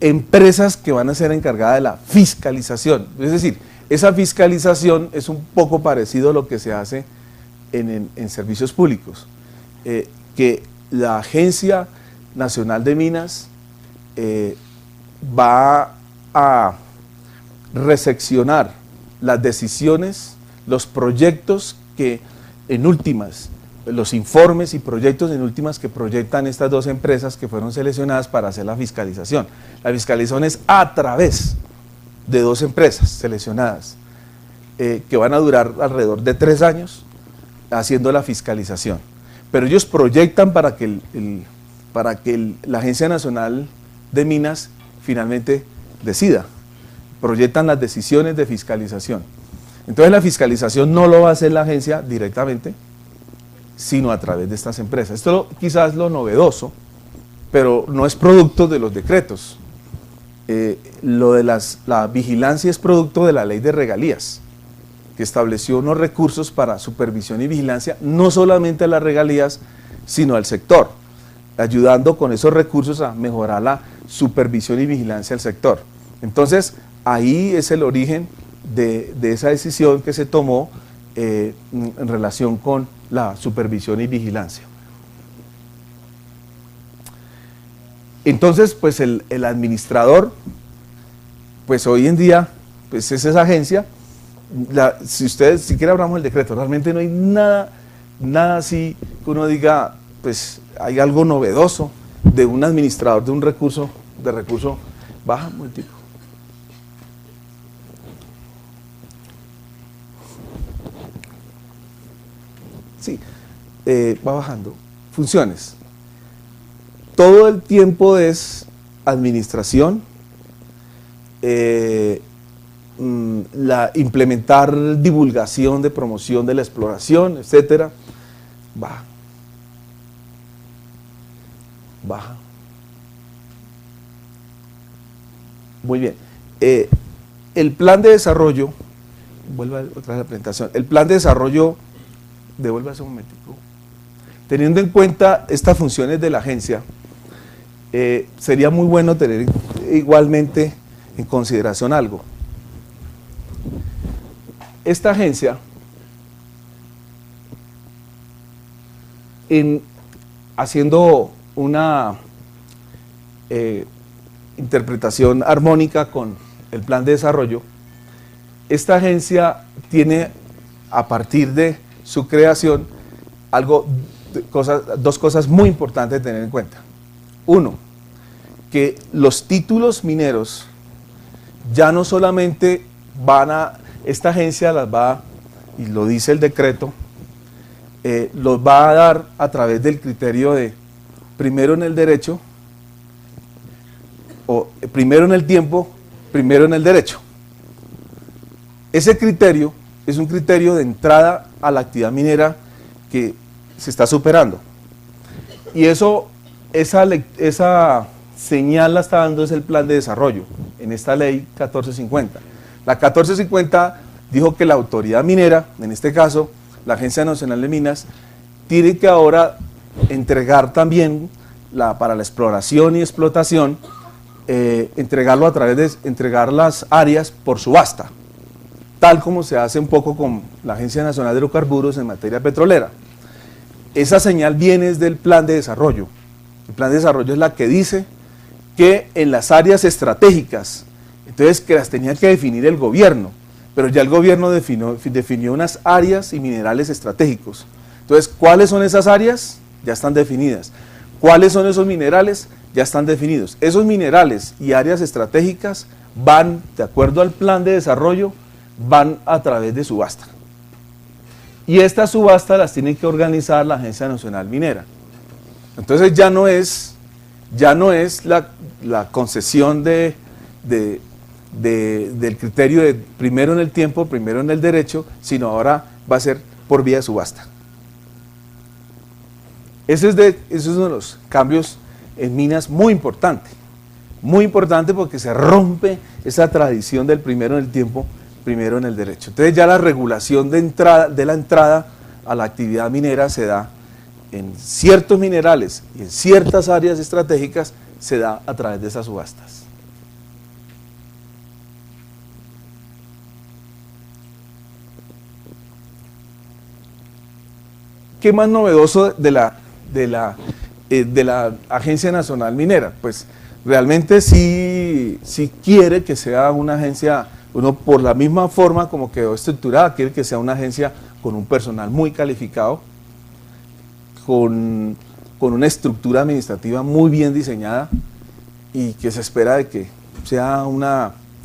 empresas que van a ser encargadas de la fiscalización. Es decir, esa fiscalización es un poco parecido a lo que se hace en servicios públicos, que la Agencia Nacional de Minas va a reseccionar las decisiones, los proyectos que en últimas, los informes y proyectos en últimas que proyectan estas dos empresas que fueron seleccionadas para hacer la fiscalización. La fiscalización es a través de dos empresas seleccionadas que van a durar alrededor de 3 años haciendo la fiscalización. Pero ellos proyectan para que la Agencia Nacional de Minas finalmente decida. Proyectan las decisiones de fiscalización. Entonces la fiscalización no lo va a hacer la agencia directamente, sino a través de estas empresas. Esto quizás es lo novedoso, pero no es producto de los decretos. Lo de la vigilancia es producto de la ley de regalías, que estableció unos recursos para supervisión y vigilancia, no solamente a las regalías, sino al sector, ayudando con esos recursos a mejorar la supervisión y vigilancia del sector. Entonces, ahí es el origen de esa decisión que se tomó en relación con la supervisión y vigilancia. Entonces, pues el administrador, pues hoy en día, pues es esa agencia. Si quiere hablamos del decreto, realmente no hay nada así que uno diga, pues hay algo novedoso de un administrador de un recurso, baja un momentito. Sí, va bajando. Funciones. Todo el tiempo es administración, implementar divulgación de promoción de la exploración, etcétera. Baja. Muy bien. El plan de desarrollo, vuelva otra vez a la presentación, el plan de desarrollo, devuélvase un momentico. Teniendo en cuenta estas funciones de la agencia, sería muy bueno tener igualmente en consideración algo. Esta agencia, haciendo una interpretación armónica con el plan de desarrollo, esta agencia tiene, a partir de su creación, dos cosas muy importantes de tener en cuenta. Uno, que los títulos mineros ya no solamente esta agencia las va, y lo dice el decreto, los va a dar a través del criterio de primero en el derecho, o primero en el tiempo, primero en el derecho. Ese criterio es un criterio de entrada a la actividad minera que se está superando. Y esa señal la está dando es el plan de desarrollo, en esta ley 1450. La 1450 dijo que la autoridad minera, en este caso la Agencia Nacional de Minas, tiene que ahora entregar también para la exploración y explotación, entregarlo a través de entregar las áreas por subasta, tal como se hace un poco con la Agencia Nacional de Hidrocarburos en materia petrolera. Esa señal viene del plan de desarrollo. El plan de desarrollo es la que dice que en las áreas estratégicas, entonces que las tenía que definir el gobierno, pero ya el gobierno definió unas áreas y minerales estratégicos. Entonces, ¿cuáles son esas áreas? Ya están definidas. ¿Cuáles son esos minerales? Ya están definidos. Esos minerales y áreas estratégicas van, de acuerdo al plan de desarrollo, van a través de subasta. y estas subastas las tiene que organizar la Agencia Nacional Minera. Entonces ya no es la concesión del criterio de primero en el tiempo, primero en el derecho, sino ahora va a ser por vía de subasta. Ese es uno de los cambios en minas muy importante porque se rompe esa tradición del primero en el tiempo, primero en el derecho. Entonces ya la regulación de la entrada a la actividad minera se da en ciertos minerales y en ciertas áreas estratégicas, se da a través de esas subastas. ¿Qué más novedoso de la Agencia Nacional Minera? Pues realmente sí quiere que sea una agencia, uno por la misma forma como quedó estructurada, quiere que sea una agencia con un personal muy calificado, con una estructura administrativa muy bien diseñada y que se espera de que sea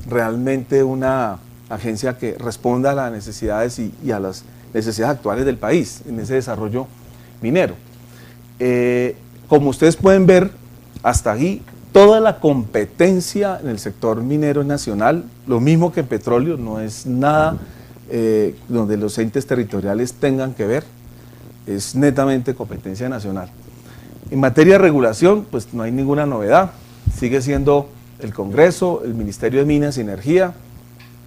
realmente una agencia que responda a las necesidades y a las necesidades actuales del país en ese desarrollo minero. Como ustedes pueden ver, hasta aquí toda la competencia en el sector minero nacional, lo mismo que en petróleo, no es nada donde los entes territoriales tengan que ver, es netamente competencia nacional. En materia de regulación, pues no hay ninguna novedad, sigue siendo el Congreso, el Ministerio de Minas y Energía,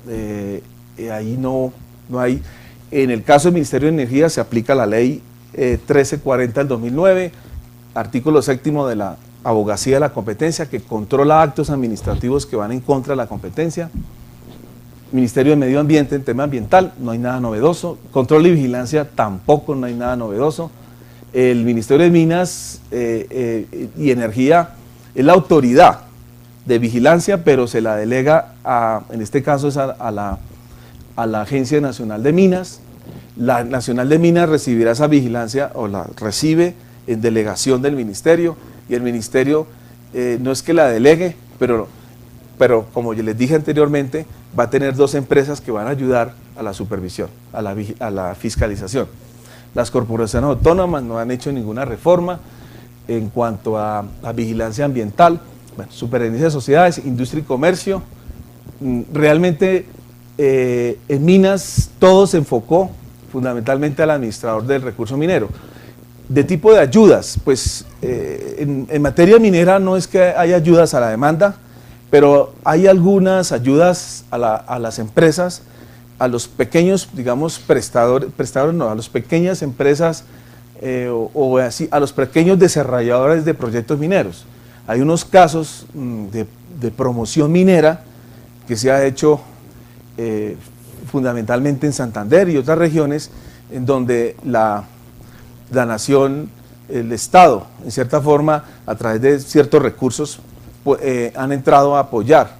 ahí no hay. En el caso del Ministerio de Energía se aplica la ley 1340 del 2009, artículo 7º de la abogacía de la competencia, que controla actos administrativos que van en contra de la competencia. Ministerio de Medio Ambiente, en tema ambiental, no hay nada novedoso. Control y vigilancia, tampoco no hay nada novedoso. El Ministerio de Minas y Energía es la autoridad de vigilancia, pero se la delega, en este caso es a la Agencia Nacional de Minas. La Nacional de Minas recibirá esa vigilancia, o la recibe en delegación del Ministerio, y el Ministerio no es que la delegue, pero como yo les dije anteriormente, va a tener dos empresas que van a ayudar a la supervisión, a la fiscalización. Las corporaciones autónomas no han hecho ninguna reforma en cuanto a vigilancia ambiental. Bueno, Superintendencia de Sociedades, Industria y Comercio, realmente en minas todo se enfocó fundamentalmente al administrador del recurso minero. De tipo de ayudas, pues en materia minera no es que haya ayudas a la demanda, pero hay algunas ayudas a las empresas, a los pequeños, digamos, prestadores no, a las pequeñas empresas o así, a los pequeños desarrolladores de proyectos mineros. Hay unos casos de promoción minera que se ha hecho fundamentalmente en Santander y otras regiones, en donde la nación, el Estado, en cierta forma, a través de ciertos recursos, han entrado a apoyar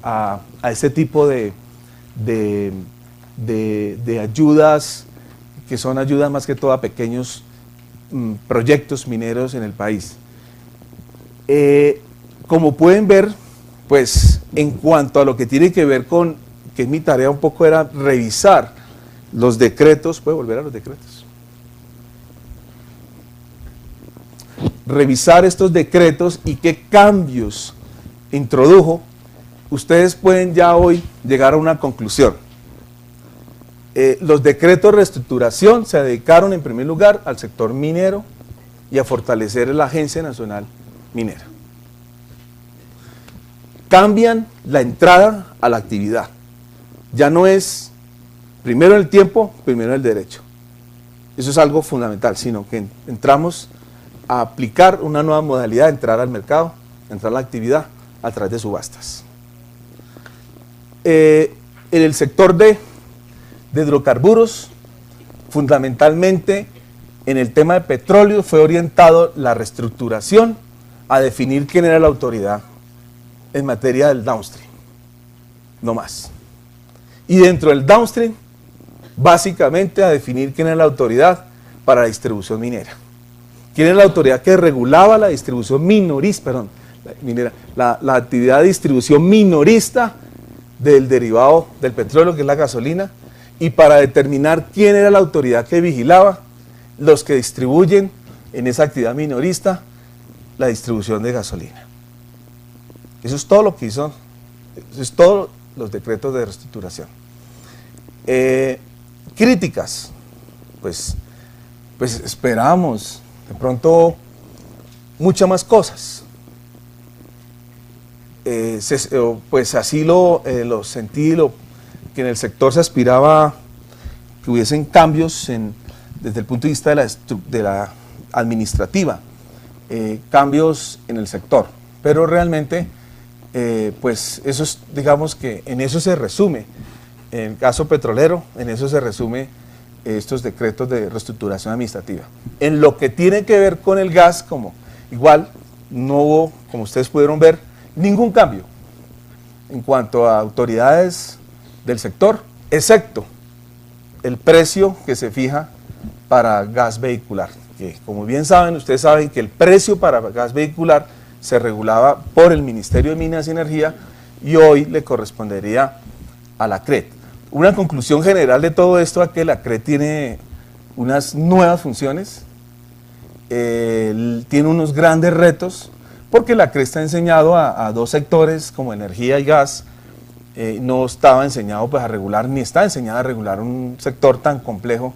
a ese tipo de ayudas, que son ayudas más que todo a pequeños proyectos mineros en el país. Como pueden ver, pues en cuanto a lo que tiene que ver con, que mi tarea un poco era revisar los decretos, ¿puedo volver a los decretos? Revisar estos decretos y qué cambios introdujo, ustedes pueden ya hoy llegar a una conclusión. Los decretos de reestructuración se dedicaron en primer lugar al sector minero y a fortalecer la Agencia Nacional Minera. Cambian la entrada a la actividad. Ya no es primero el tiempo, primero el derecho. Eso es algo fundamental, sino que entramos a aplicar una nueva modalidad de entrar al mercado, entrar a la actividad a través de subastas. En el sector de hidrocarburos, fundamentalmente en el tema de petróleo fue orientado la reestructuración a definir quién era la autoridad en materia del downstream, no más. Y dentro del downstream, básicamente a definir quién era la autoridad para la distribución minera. ¿Quién era la autoridad que regulaba la distribución minera, la actividad de distribución minorista del derivado del petróleo, que es la gasolina, y para determinar quién era la autoridad que vigilaba los que distribuyen en esa actividad minorista la distribución de gasolina. Eso es todo lo que hizo, eso es todo los decretos de reestructuración. Críticas, pues esperamos de pronto muchas más cosas. Pues así lo sentí, que en el sector se aspiraba que hubiesen cambios desde el punto de vista de la administrativa, cambios en el sector, pero realmente pues eso es, digamos que en eso se resume, en el caso petrolero, en eso se resume estos decretos de reestructuración administrativa. En lo que tiene que ver con el gas, como igual no hubo, como ustedes pudieron ver, ningún cambio en cuanto a autoridades del sector, excepto el precio que se fija para gas vehicular, que como bien saben, ustedes saben que el precio para gas vehicular se regulaba por el Ministerio de Minas y Energía y hoy le correspondería a la CRET. Una conclusión general de todo esto es que la CRET tiene unas nuevas funciones, tiene unos grandes retos, porque la CRET está enseñado a dos sectores como energía y gas, no estaba enseñado pues, a regular, ni está enseñado a regular un sector tan complejo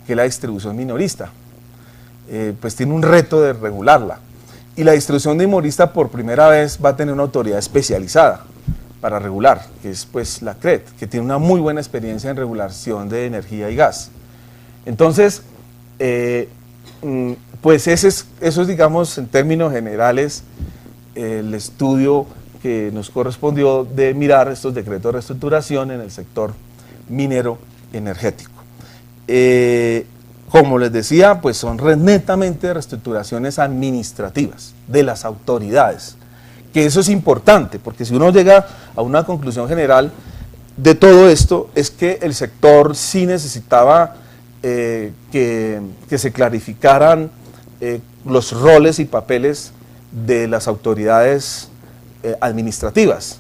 que es la distribución minorista. Pues tiene un reto de regularla. Y la distribución minorista por primera vez va a tener una autoridad especializada para regular, que es pues la CRET, que tiene una muy buena experiencia en regulación de energía y gas. Entonces, pues eso es, digamos, en términos generales, el estudio que nos correspondió de mirar estos decretos de reestructuración en el sector minero energético. Como les decía, pues son netamente reestructuraciones administrativas de las autoridades, que eso es importante, porque si uno llega a una conclusión general de todo esto, es que el sector sí necesitaba que se clarificaran los roles y papeles de las autoridades administrativas.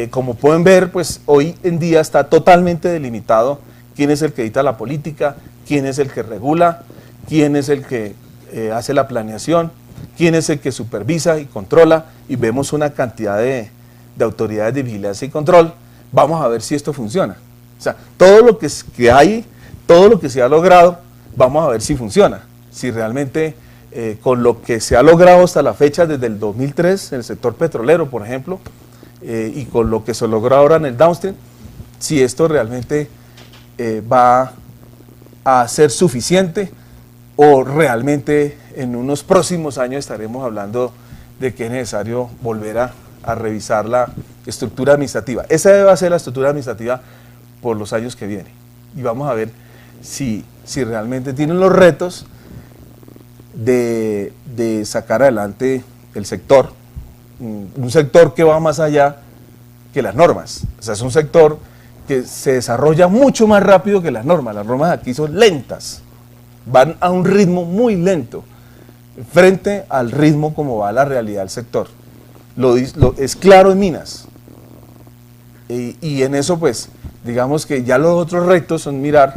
Como pueden ver, pues hoy en día está totalmente delimitado quién es el que edita la política, quién es el que regula, quién es el que hace la planeación, quién es el que supervisa y controla, y vemos una cantidad de autoridades de vigilancia y control. Vamos a ver si esto funciona. O sea, todo lo que hay, todo lo que se ha logrado, vamos a ver si funciona, si realmente con lo que se ha logrado hasta la fecha desde el 2003 en el sector petrolero, por ejemplo, y con lo que se logró ahora en el downstream, si esto realmente va a ser suficiente o realmente en unos próximos años estaremos hablando de que es necesario volver a revisar la estructura administrativa. Esa debe ser la estructura administrativa por los años que vienen. Y vamos a ver si realmente tienen los retos de sacar adelante el sector, un sector que va más allá que las normas. O sea, es un sector que se desarrolla mucho más rápido que las normas. Las normas aquí son lentas, van a un ritmo muy lento, frente al ritmo como va la realidad del sector. Es claro en minas. Y en eso, pues, digamos que ya los otros retos son mirar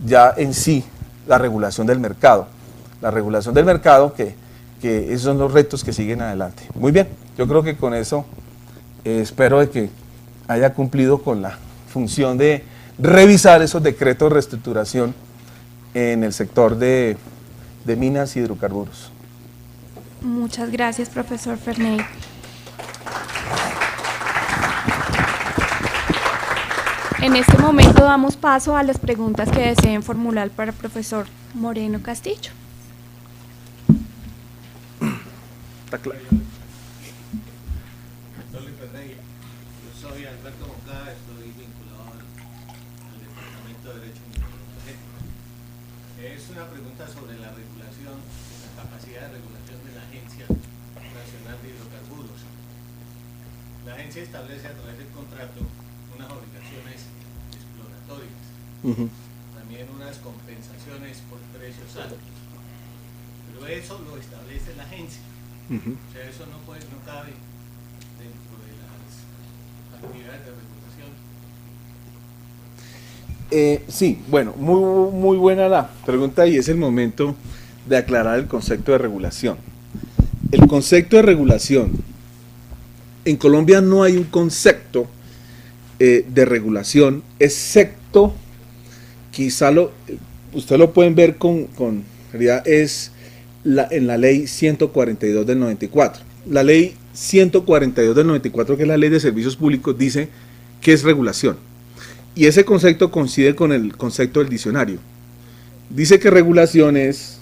ya en sí la regulación del mercado. La regulación del mercado, que esos son los retos que siguen adelante. Muy bien, yo creo que con eso espero de que haya cumplido con la función de revisar esos decretos de reestructuración en el sector de minas y hidrocarburos. Muchas gracias, profesor Ferney. En este momento damos paso a las preguntas que deseen formular para el profesor Moreno Castillo. Está claro. Yo soy Alberto Moncada, estoy vinculado al Departamento de Derecho Energético. Es una pregunta sobre la regulación, la capacidad de regulación de la Agencia Nacional de Hidrocarburos. La agencia establece a través del contrato unas obligaciones exploratorias, también unas compensaciones por precios altos, pero eso lo establece la agencia. O sea, eso no cabe dentro de las actividades de regulación. Sí, bueno, muy buena la pregunta y es el momento de aclarar el concepto de regulación. El concepto de regulación, en Colombia no hay un concepto de regulación, excepto, quizá ustedes lo pueden ver en realidad es en la ley 142 del 94. La ley 142 del 94, que es la ley de servicios públicos, dice que es regulación. Y ese concepto coincide con el concepto del diccionario. Dice que regulación es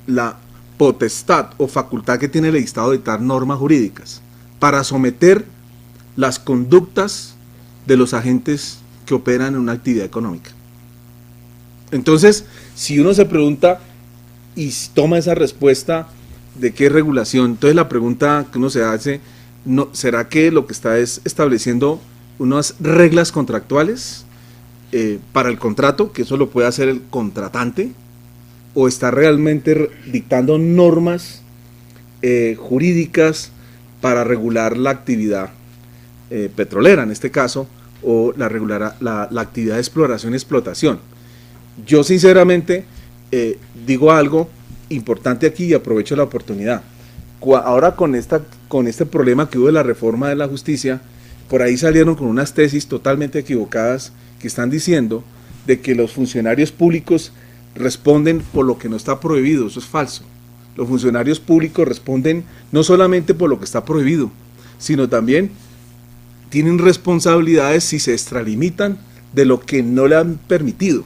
la potestad o facultad que tiene el Estado de dictar normas jurídicas para someter las conductas de los agentes que operan en una actividad económica. Entonces, si uno se pregunta y toma esa respuesta de qué es regulación, entonces la pregunta que uno se hace, ¿será que lo que está es estableciendo unas reglas contractuales para el contrato, que eso lo puede hacer el contratante, o está realmente dictando normas jurídicas para regular la actividad petrolera en este caso, o la actividad de exploración y explotación? Yo sinceramente digo algo importante aquí y aprovecho la oportunidad. Ahora con este problema que hubo de la reforma de la justicia, por ahí salieron con unas tesis totalmente equivocadas que están diciendo de que los funcionarios públicos responden por lo que no está prohibido. Eso es falso. Los funcionarios públicos responden no solamente por lo que está prohibido, sino también tienen responsabilidades si se extralimitan de lo que no le han permitido,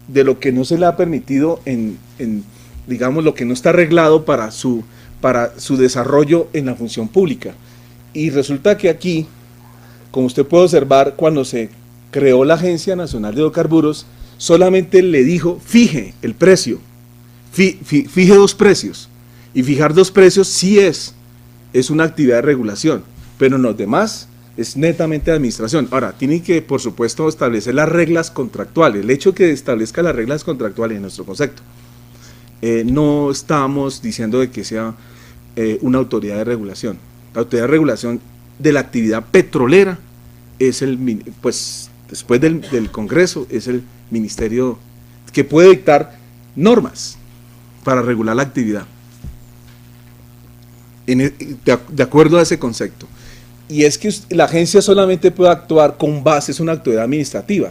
de lo que no se le ha permitido digamos, lo que no está arreglado para su desarrollo en la función pública. Y resulta que aquí, como usted puede observar, cuando se creó la Agencia Nacional de Hidrocarburos, solamente le dijo, fije el precio, fije dos precios, y fijar dos precios sí es una actividad de regulación, pero en los demás es netamente de administración. Ahora, tienen que, por supuesto, establecer las reglas contractuales. El hecho de que establezca las reglas contractuales en nuestro concepto, no estamos diciendo de que sea una autoridad de regulación. La autoridad de regulación de la actividad petrolera es pues después del Congreso, es el Ministerio que puede dictar normas para regular la actividad de acuerdo a ese concepto. Y es que la agencia solamente puede actuar con base, es una autoridad administrativa,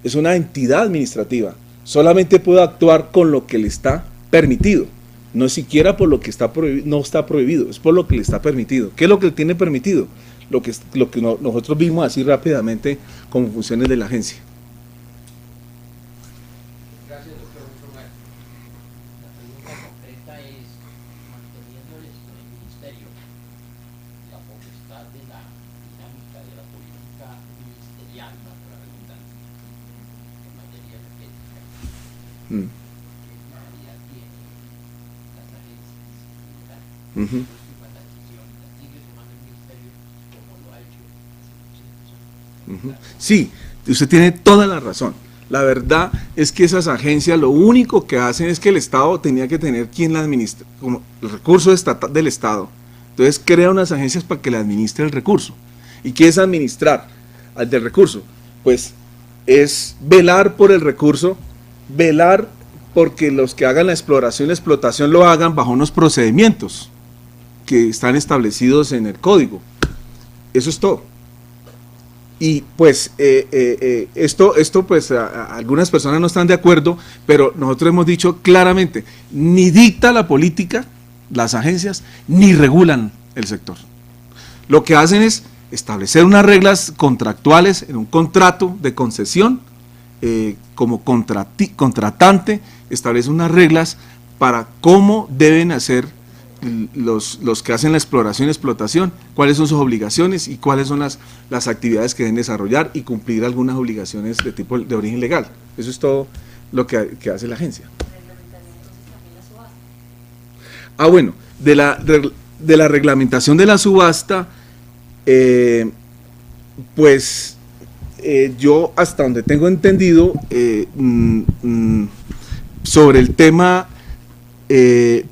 es una entidad administrativa, solamente puede actuar con lo que le está permitido, no siquiera por lo que está prohibido, no está prohibido, es por lo que le está permitido. ¿Qué es lo que le tiene permitido? Lo que nosotros vimos así rápidamente como funciones de la agencia. Gracias, doctor Romero. La pregunta concreta es, manteniendo el Ministerio la potestad de la dinámica de la política ministerial, no la redundancia, en materia energética, ¿qué finalidad tienen las agencias, ¿verdad? Sí, usted tiene toda la razón. La verdad es que esas agencias lo único que hacen es que el Estado tenía que tener quien la administre, como el recurso estatal del Estado. Entonces crea unas agencias para que le administre el recurso. ¿Y qué es administrar al del recurso? Pues es velar por el recurso, velar porque los que hagan la exploración y la explotación lo hagan bajo unos procedimientos que están establecidos en el código. Eso es todo. Y pues esto pues algunas personas no están de acuerdo, pero nosotros hemos dicho claramente, ni dicta la política las agencias, ni regulan el sector. Lo que hacen es establecer unas reglas contractuales en un contrato de concesión, como contratante, establece unas reglas para cómo deben hacer los que hacen la exploración y explotación, cuáles son sus obligaciones y cuáles son las actividades que deben desarrollar y cumplir algunas obligaciones de tipo de origen legal. Eso es todo lo que hace la agencia. Bueno, de la reglamentación de la subasta, pues yo hasta donde tengo entendido sobre el tema,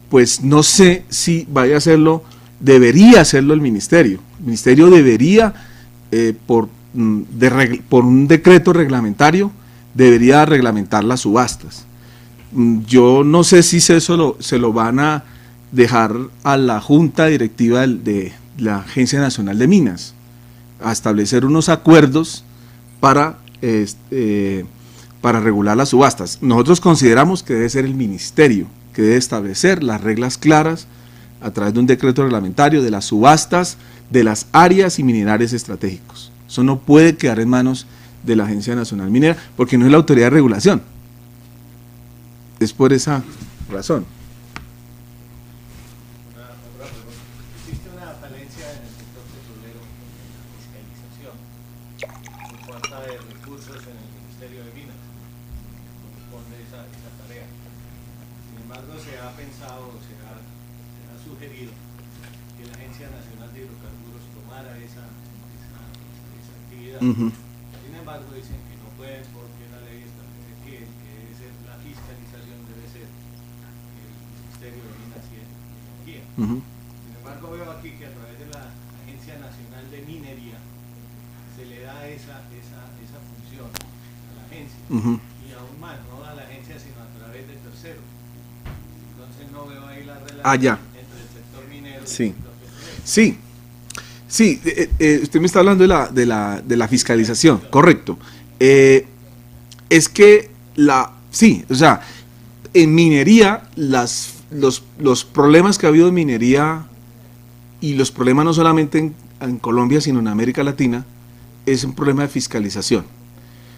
pues no sé si vaya a hacerlo, debería hacerlo el Ministerio. El Ministerio debería, por un decreto reglamentario, debería reglamentar las subastas. Yo no sé si se lo van a dejar a la Junta Directiva de la Agencia Nacional de Minas, a establecer unos acuerdos para regular las subastas. Nosotros consideramos que debe ser el ministerio que debe establecer las reglas claras a través de un decreto reglamentario de las subastas de las áreas y minerales estratégicos. Eso no puede quedar en manos de la Agencia Nacional Minera, porque no es la autoridad de regulación. Es por esa razón. Existe una falencia en el sector petrolero en la fiscalización, por falta de recursos en el Ministerio de Minas, corresponde esa tarea. Sin embargo, se ha pensado, se ha sugerido que la Agencia Nacional de Hidrocarburos tomara esa actividad. Sin embargo, dicen que no pueden porque la ley establece que la fiscalización debe ser el Ministerio de Minas y Energía. Sin embargo, veo aquí que a través de la Agencia Nacional de Minería se le da esa función a la agencia, y aún más, no a la agencia sino a través de terceros. Entonces no veo ahí la relación entre el sector minero y el sector petrolero. Sí, usted me está hablando de la fiscalización, correcto. Es que en minería los problemas que ha habido en minería, y los problemas no solamente en Colombia sino en América Latina, es un problema de fiscalización.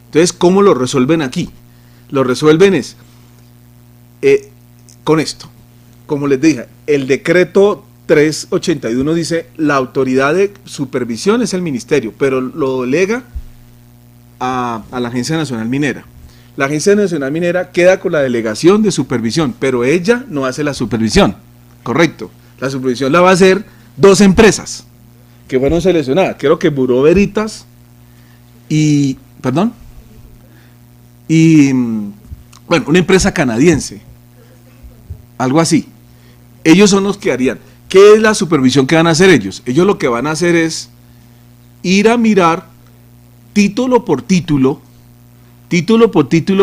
Entonces, ¿cómo lo resuelven aquí? Lo resuelven con esto. Como les dije, el decreto 381 dice, la autoridad de supervisión es el ministerio, pero lo delega a la Agencia Nacional Minera. La Agencia Nacional Minera queda con la delegación de supervisión, pero ella no hace la supervisión, correcto. La supervisión la va a hacer 2 empresas que fueron seleccionadas, creo que Bureau Veritas y una empresa canadiense, algo así. Ellos son los que harían. ¿Qué es la supervisión que van a hacer ellos? Ellos lo que van a hacer es ir a mirar título por título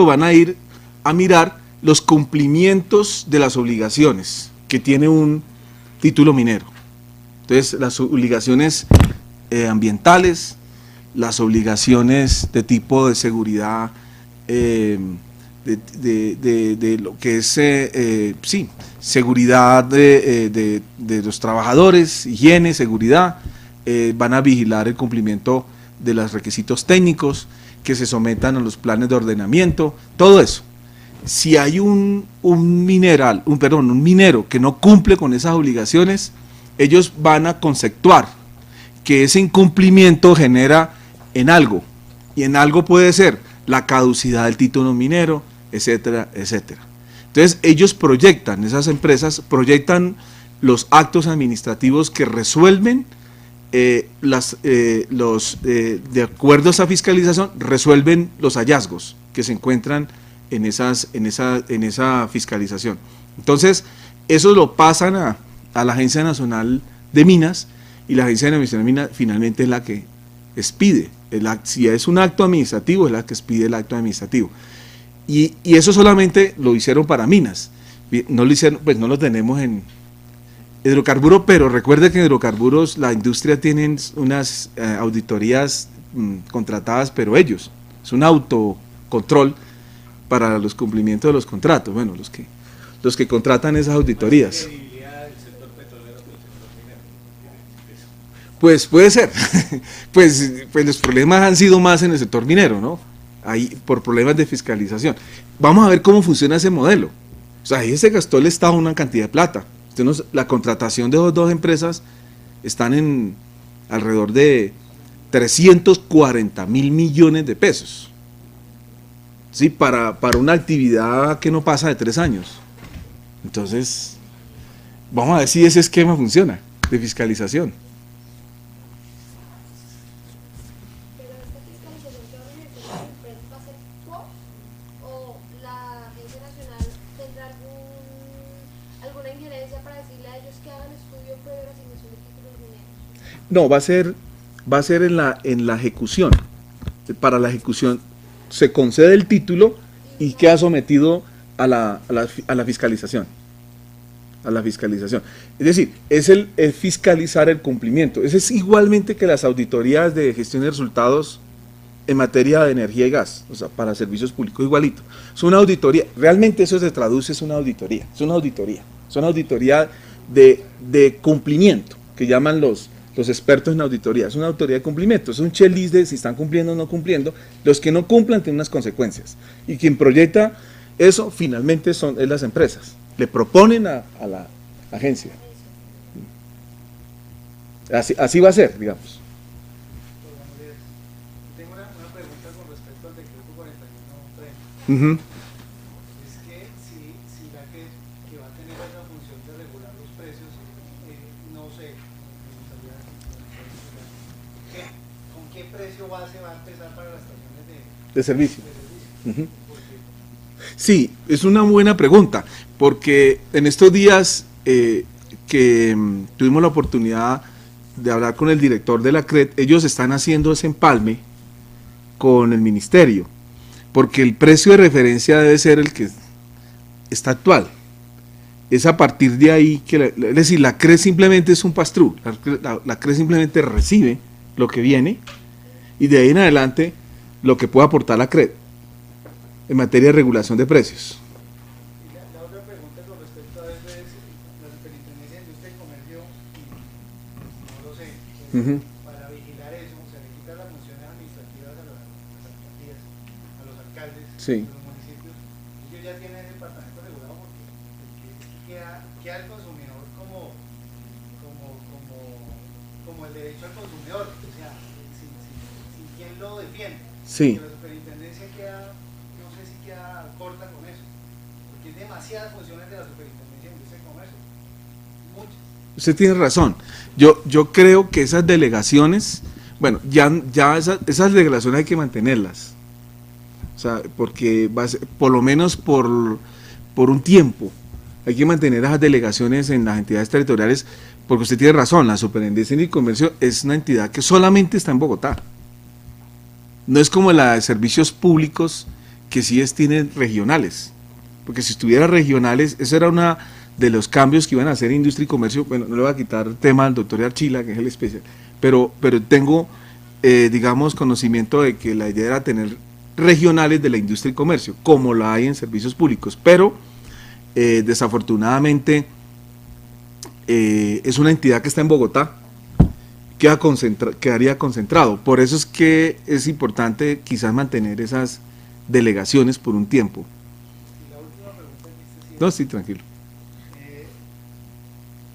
van a ir a mirar los cumplimientos de las obligaciones que tiene un título minero. Entonces, las obligaciones ambientales, las obligaciones de tipo de seguridad, de lo que es seguridad de los trabajadores, higiene, seguridad, van a vigilar el cumplimiento de los requisitos técnicos, que se sometan a los planes de ordenamiento, todo eso. Si hay un minero que no cumple con esas obligaciones, ellos van a conceptuar que ese incumplimiento genera en algo, y en algo puede ser la caducidad del título minero, etcétera, etcétera. Entonces ellos proyectan, esas empresas proyectan los actos administrativos que resuelven de acuerdo a esa fiscalización, resuelven los hallazgos que se encuentran en esa fiscalización. Entonces, eso lo pasan a la Agencia Nacional de Minas, y la Agencia Nacional de Minas finalmente es la que expide. Si es un acto administrativo, es la que expide el acto administrativo. Y eso solamente lo hicieron para minas. No lo hicieron, pues no lo tenemos en hidrocarburos, pero recuerde que en hidrocarburos la industria tiene unas auditorías contratadas, pero ellos, es un autocontrol para los cumplimientos de los contratos, bueno, los que contratan esas auditorías. Pues puede ser, pues los problemas han sido más en el sector minero, ¿no? Ahí, por problemas de fiscalización. Vamos a ver cómo funciona ese modelo. O sea, ahí se gastó el Estado una cantidad de plata. La contratación de esas 2 empresas están en alrededor de 340.000 millones de pesos. ¿Sí? Para una actividad que no pasa de 3 años. Entonces, vamos a ver si ese esquema funciona de fiscalización. No, va a ser en la ejecución. Para la ejecución, se concede el título y queda sometido a la fiscalización. A la fiscalización. Es decir, es el fiscalizar el cumplimiento. Eso es igualmente que las auditorías de gestión de resultados en materia de energía y gas, o sea, para servicios públicos, igualito. Es una auditoría, realmente eso se traduce, es una auditoría de cumplimiento, que llaman los expertos en auditoría. Es una auditoría de cumplimiento, es un checklist de si están cumpliendo o no cumpliendo. Los que no cumplan tienen unas consecuencias, y quien proyecta eso finalmente es las empresas, le proponen a la agencia. Así va a ser, digamos. Tengo una pregunta con respecto al decreto 4130. Uh-huh. Es que si la que va a tener esa función de regular los precios, no sé, ¿con qué precio base va a empezar para las estaciones De servicio. Uh-huh. Porque Sí, es una buena pregunta, porque en estos días que tuvimos la oportunidad de hablar con el director de la CRED, ellos están haciendo ese empalme con el ministerio, porque el precio de referencia debe ser el que está actual. Es a partir de ahí que, es decir, la CRED simplemente es un pass-through, la CRED simplemente recibe lo que viene y de ahí en adelante lo que pueda aportar la CRED en materia de regulación de precios. y la otra pregunta con respecto a eso es la Superintendencia de Industria y Comercio, no lo sé, Uh-huh. para vigilar eso, se le quita las funciones administrativas a las alcaldías, a los alcaldes Sí. de los municipios. Ellos ya tienen el departamento regulado porque queda el consumidor como el derecho al consumidor, o sea, sin quien lo defiende. Sí. Que la superintendencia queda, no sé si queda corta con eso, porque es demasiadas funciones de la superintendencia de Industria y Comercio, muchas. Usted tiene razón. Yo creo que esas delegaciones, bueno, ya esas delegaciones hay que mantenerlas. O sea, porque va a ser, por lo menos por un tiempo, hay que mantener esas delegaciones en las entidades territoriales, porque usted tiene razón, la Superintendencia de Comercio es una entidad que solamente está en Bogotá. No es como la de servicios públicos, que sí tienen regionales, porque si estuviera regionales, eso era una de los cambios que iban a hacer Industria y Comercio. Bueno, no le voy a quitar el tema al doctor Archila, que es el especial, pero tengo, digamos, conocimiento de que la idea era tener regionales de la Industria y Comercio, como la hay en servicios públicos, pero desafortunadamente es una entidad que está en Bogotá, quedaría concentrado. Por eso es que es importante quizás mantener esas delegaciones por un tiempo. Y la última pregunta que No, sí, tranquilo.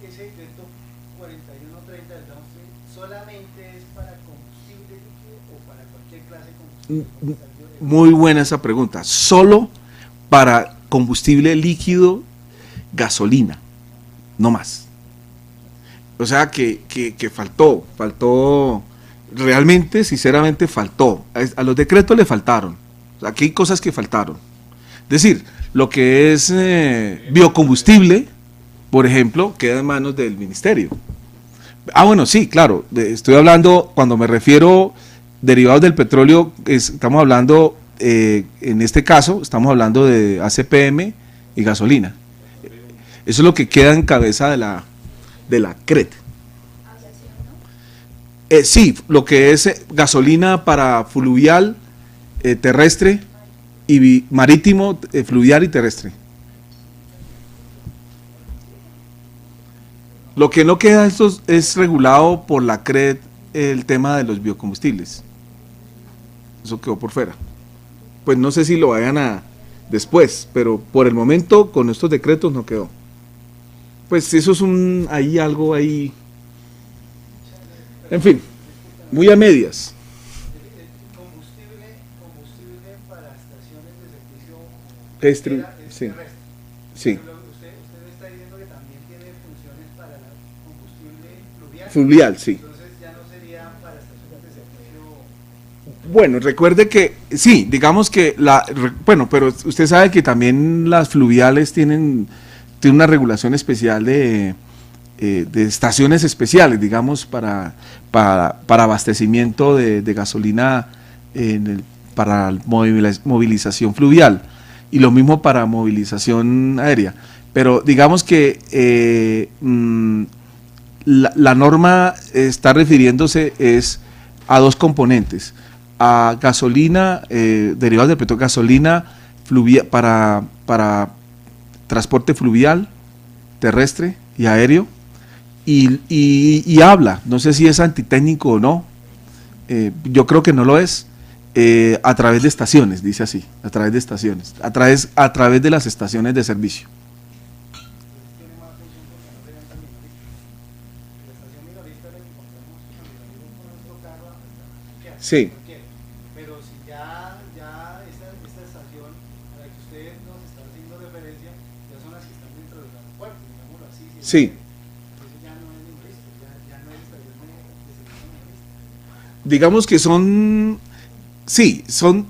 ese decreto 4130 del downstream solamente es para combustible líquido o para cualquier clase de combustible. Muy buena esa pregunta. Solo para combustible líquido, gasolina, no más. O sea que faltó, realmente, sinceramente faltó. A los decretos le faltaron. O sea, aquí hay cosas que faltaron. Es decir, lo que es biocombustible, por ejemplo, queda en manos del ministerio. Bueno, sí, claro, estoy hablando, cuando me refiero derivados del petróleo, estamos hablando, en este caso, estamos hablando de ACPM y gasolina. Eso es lo que queda en cabeza de la CRED. Sí, lo que es gasolina para fluvial, terrestre y marítimo, fluvial y terrestre. Lo que no queda es regulado por la CRED el tema de los biocombustibles. Eso quedó por fuera. Pues no sé si lo vayan a después, pero por el momento con estos decretos no quedó. Pues eso es algo ahí, en fin, muy a medias. Combustible para estaciones de servicio Sí, terrestre. sí. Pero usted me está diciendo que también tiene funciones para el combustible fluvial. Fluvial, sí. Entonces ya no sería para estaciones de servicio. Bueno, recuerde que, sí, digamos que, bueno, pero usted sabe que también las fluviales tienen una regulación especial de estaciones especiales, digamos, para abastecimiento de gasolina movilización fluvial y lo mismo para movilización aérea. Pero digamos que la norma está refiriéndose a dos componentes, a gasolina, derivados del petróleo, gasolina para transporte fluvial, terrestre y aéreo, y habla, no sé si es antitécnico o no, yo creo que no lo es, a través de estaciones, dice así, a través de estaciones, a través de las estaciones de servicio. Sí. Pero si ya esta estación a la que usted nos está haciendo referencia, ya son las que están dentro del aeropuerto, digámoslo así. Sí. Eso ya no es minorista, ya no es estación de servicio minorista. Digamos que son, sí, son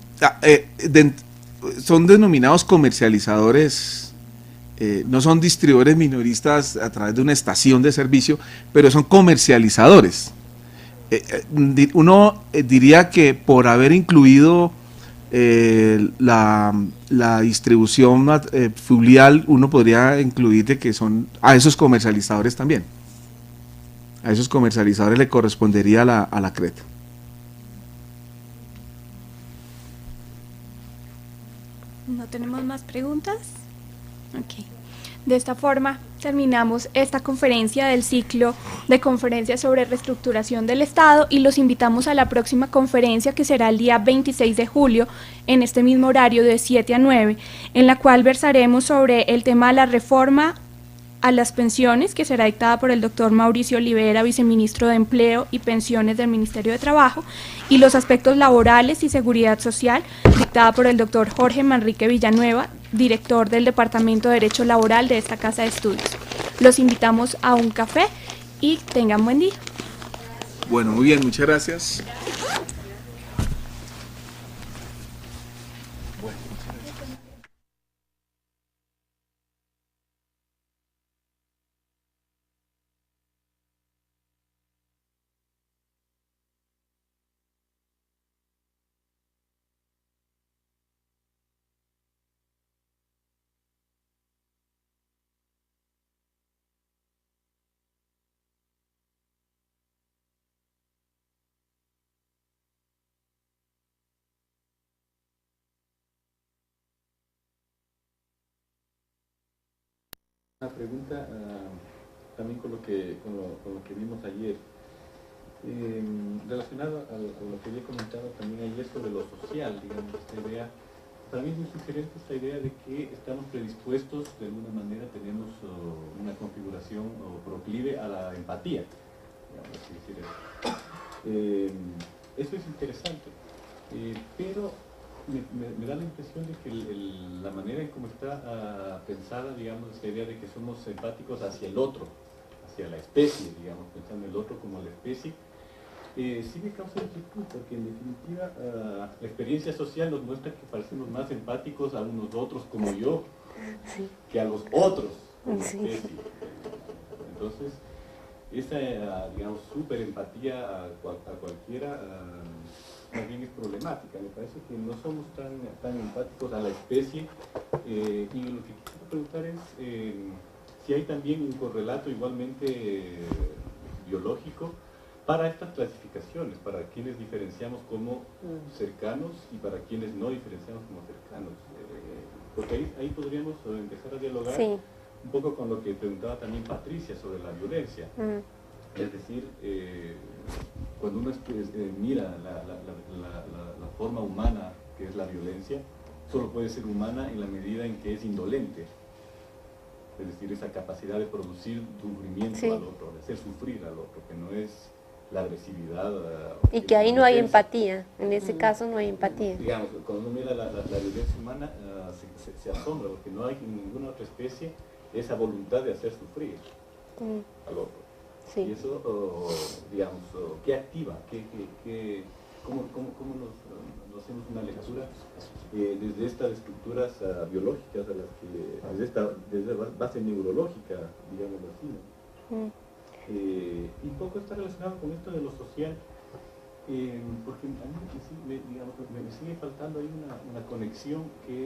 denominados comercializadores, no son distribuidores minoristas a través de una estación de servicio, pero son comercializadores. Uno diría que por haber incluido la distribución fluvial, uno podría incluir de que son a esos comercializadores también. A esos comercializadores le correspondería a la CRET. ¿No tenemos más preguntas? Ok. De esta forma, terminamos esta conferencia del ciclo de conferencias sobre reestructuración del Estado y los invitamos a la próxima conferencia, que será el día 26 de julio, en este mismo horario de 7 a 9, en la cual versaremos sobre el tema de la reforma a las pensiones, que será dictada por el doctor Mauricio Olivera, viceministro de Empleo y Pensiones del Ministerio de Trabajo, y los aspectos laborales y seguridad social, dictada por el doctor Jorge Manrique Villanueva, director del Departamento de Derecho Laboral de esta Casa de Estudios. Los invitamos a un café y tengan buen día. Bueno, muy bien, muchas gracias. Una pregunta también con lo que vimos ayer, relacionado a lo que había comentado también ayer sobre lo social, digamos, esta idea, para mí es muy sugerente esta idea de que estamos predispuestos, de alguna manera tenemos una configuración proclive a la empatía, digamos, así decir. Eso es interesante, pero me da la impresión de que la manera en cómo está pensada, digamos, esa idea de que somos empáticos hacia el otro, hacia la especie, digamos, pensando en el otro como la especie, sí me causa inquietud, porque en definitiva la experiencia social nos muestra que parecemos más empáticos a unos otros como yo, sí, que a los otros como especie. Entonces, esa, digamos, súper empatía a cualquiera, también es problemática. Me parece que no somos tan empáticos a la especie, y lo que quisiera preguntar es si hay también un correlato igualmente biológico para estas clasificaciones, para quienes diferenciamos como cercanos y para quienes no diferenciamos como cercanos, porque ahí podríamos empezar a dialogar, sí, un poco con lo que preguntaba también Patricia sobre la violencia. Es decir, cuando uno mira la forma humana que es la violencia, solo puede ser humana en la medida en que es indolente. Es decir, esa capacidad de producir sufrimiento, sí, al otro, de hacer sufrir al otro, que no es la agresividad. Y que ahí no hay empatía, en ese caso no hay empatía. Digamos, cuando uno mira la violencia humana, se asombra, porque no hay en ninguna otra especie esa voluntad de hacer sufrir al otro. Sí. Y eso, digamos, ¿qué activa? ¿Cómo nos hacemos una lectura desde estas estructuras biológicas, a las que, desde base neurológica, digámoslo así, ¿no? Y un poco está relacionado con esto de lo social, Porque a mí digamos, me sigue faltando ahí una conexión que es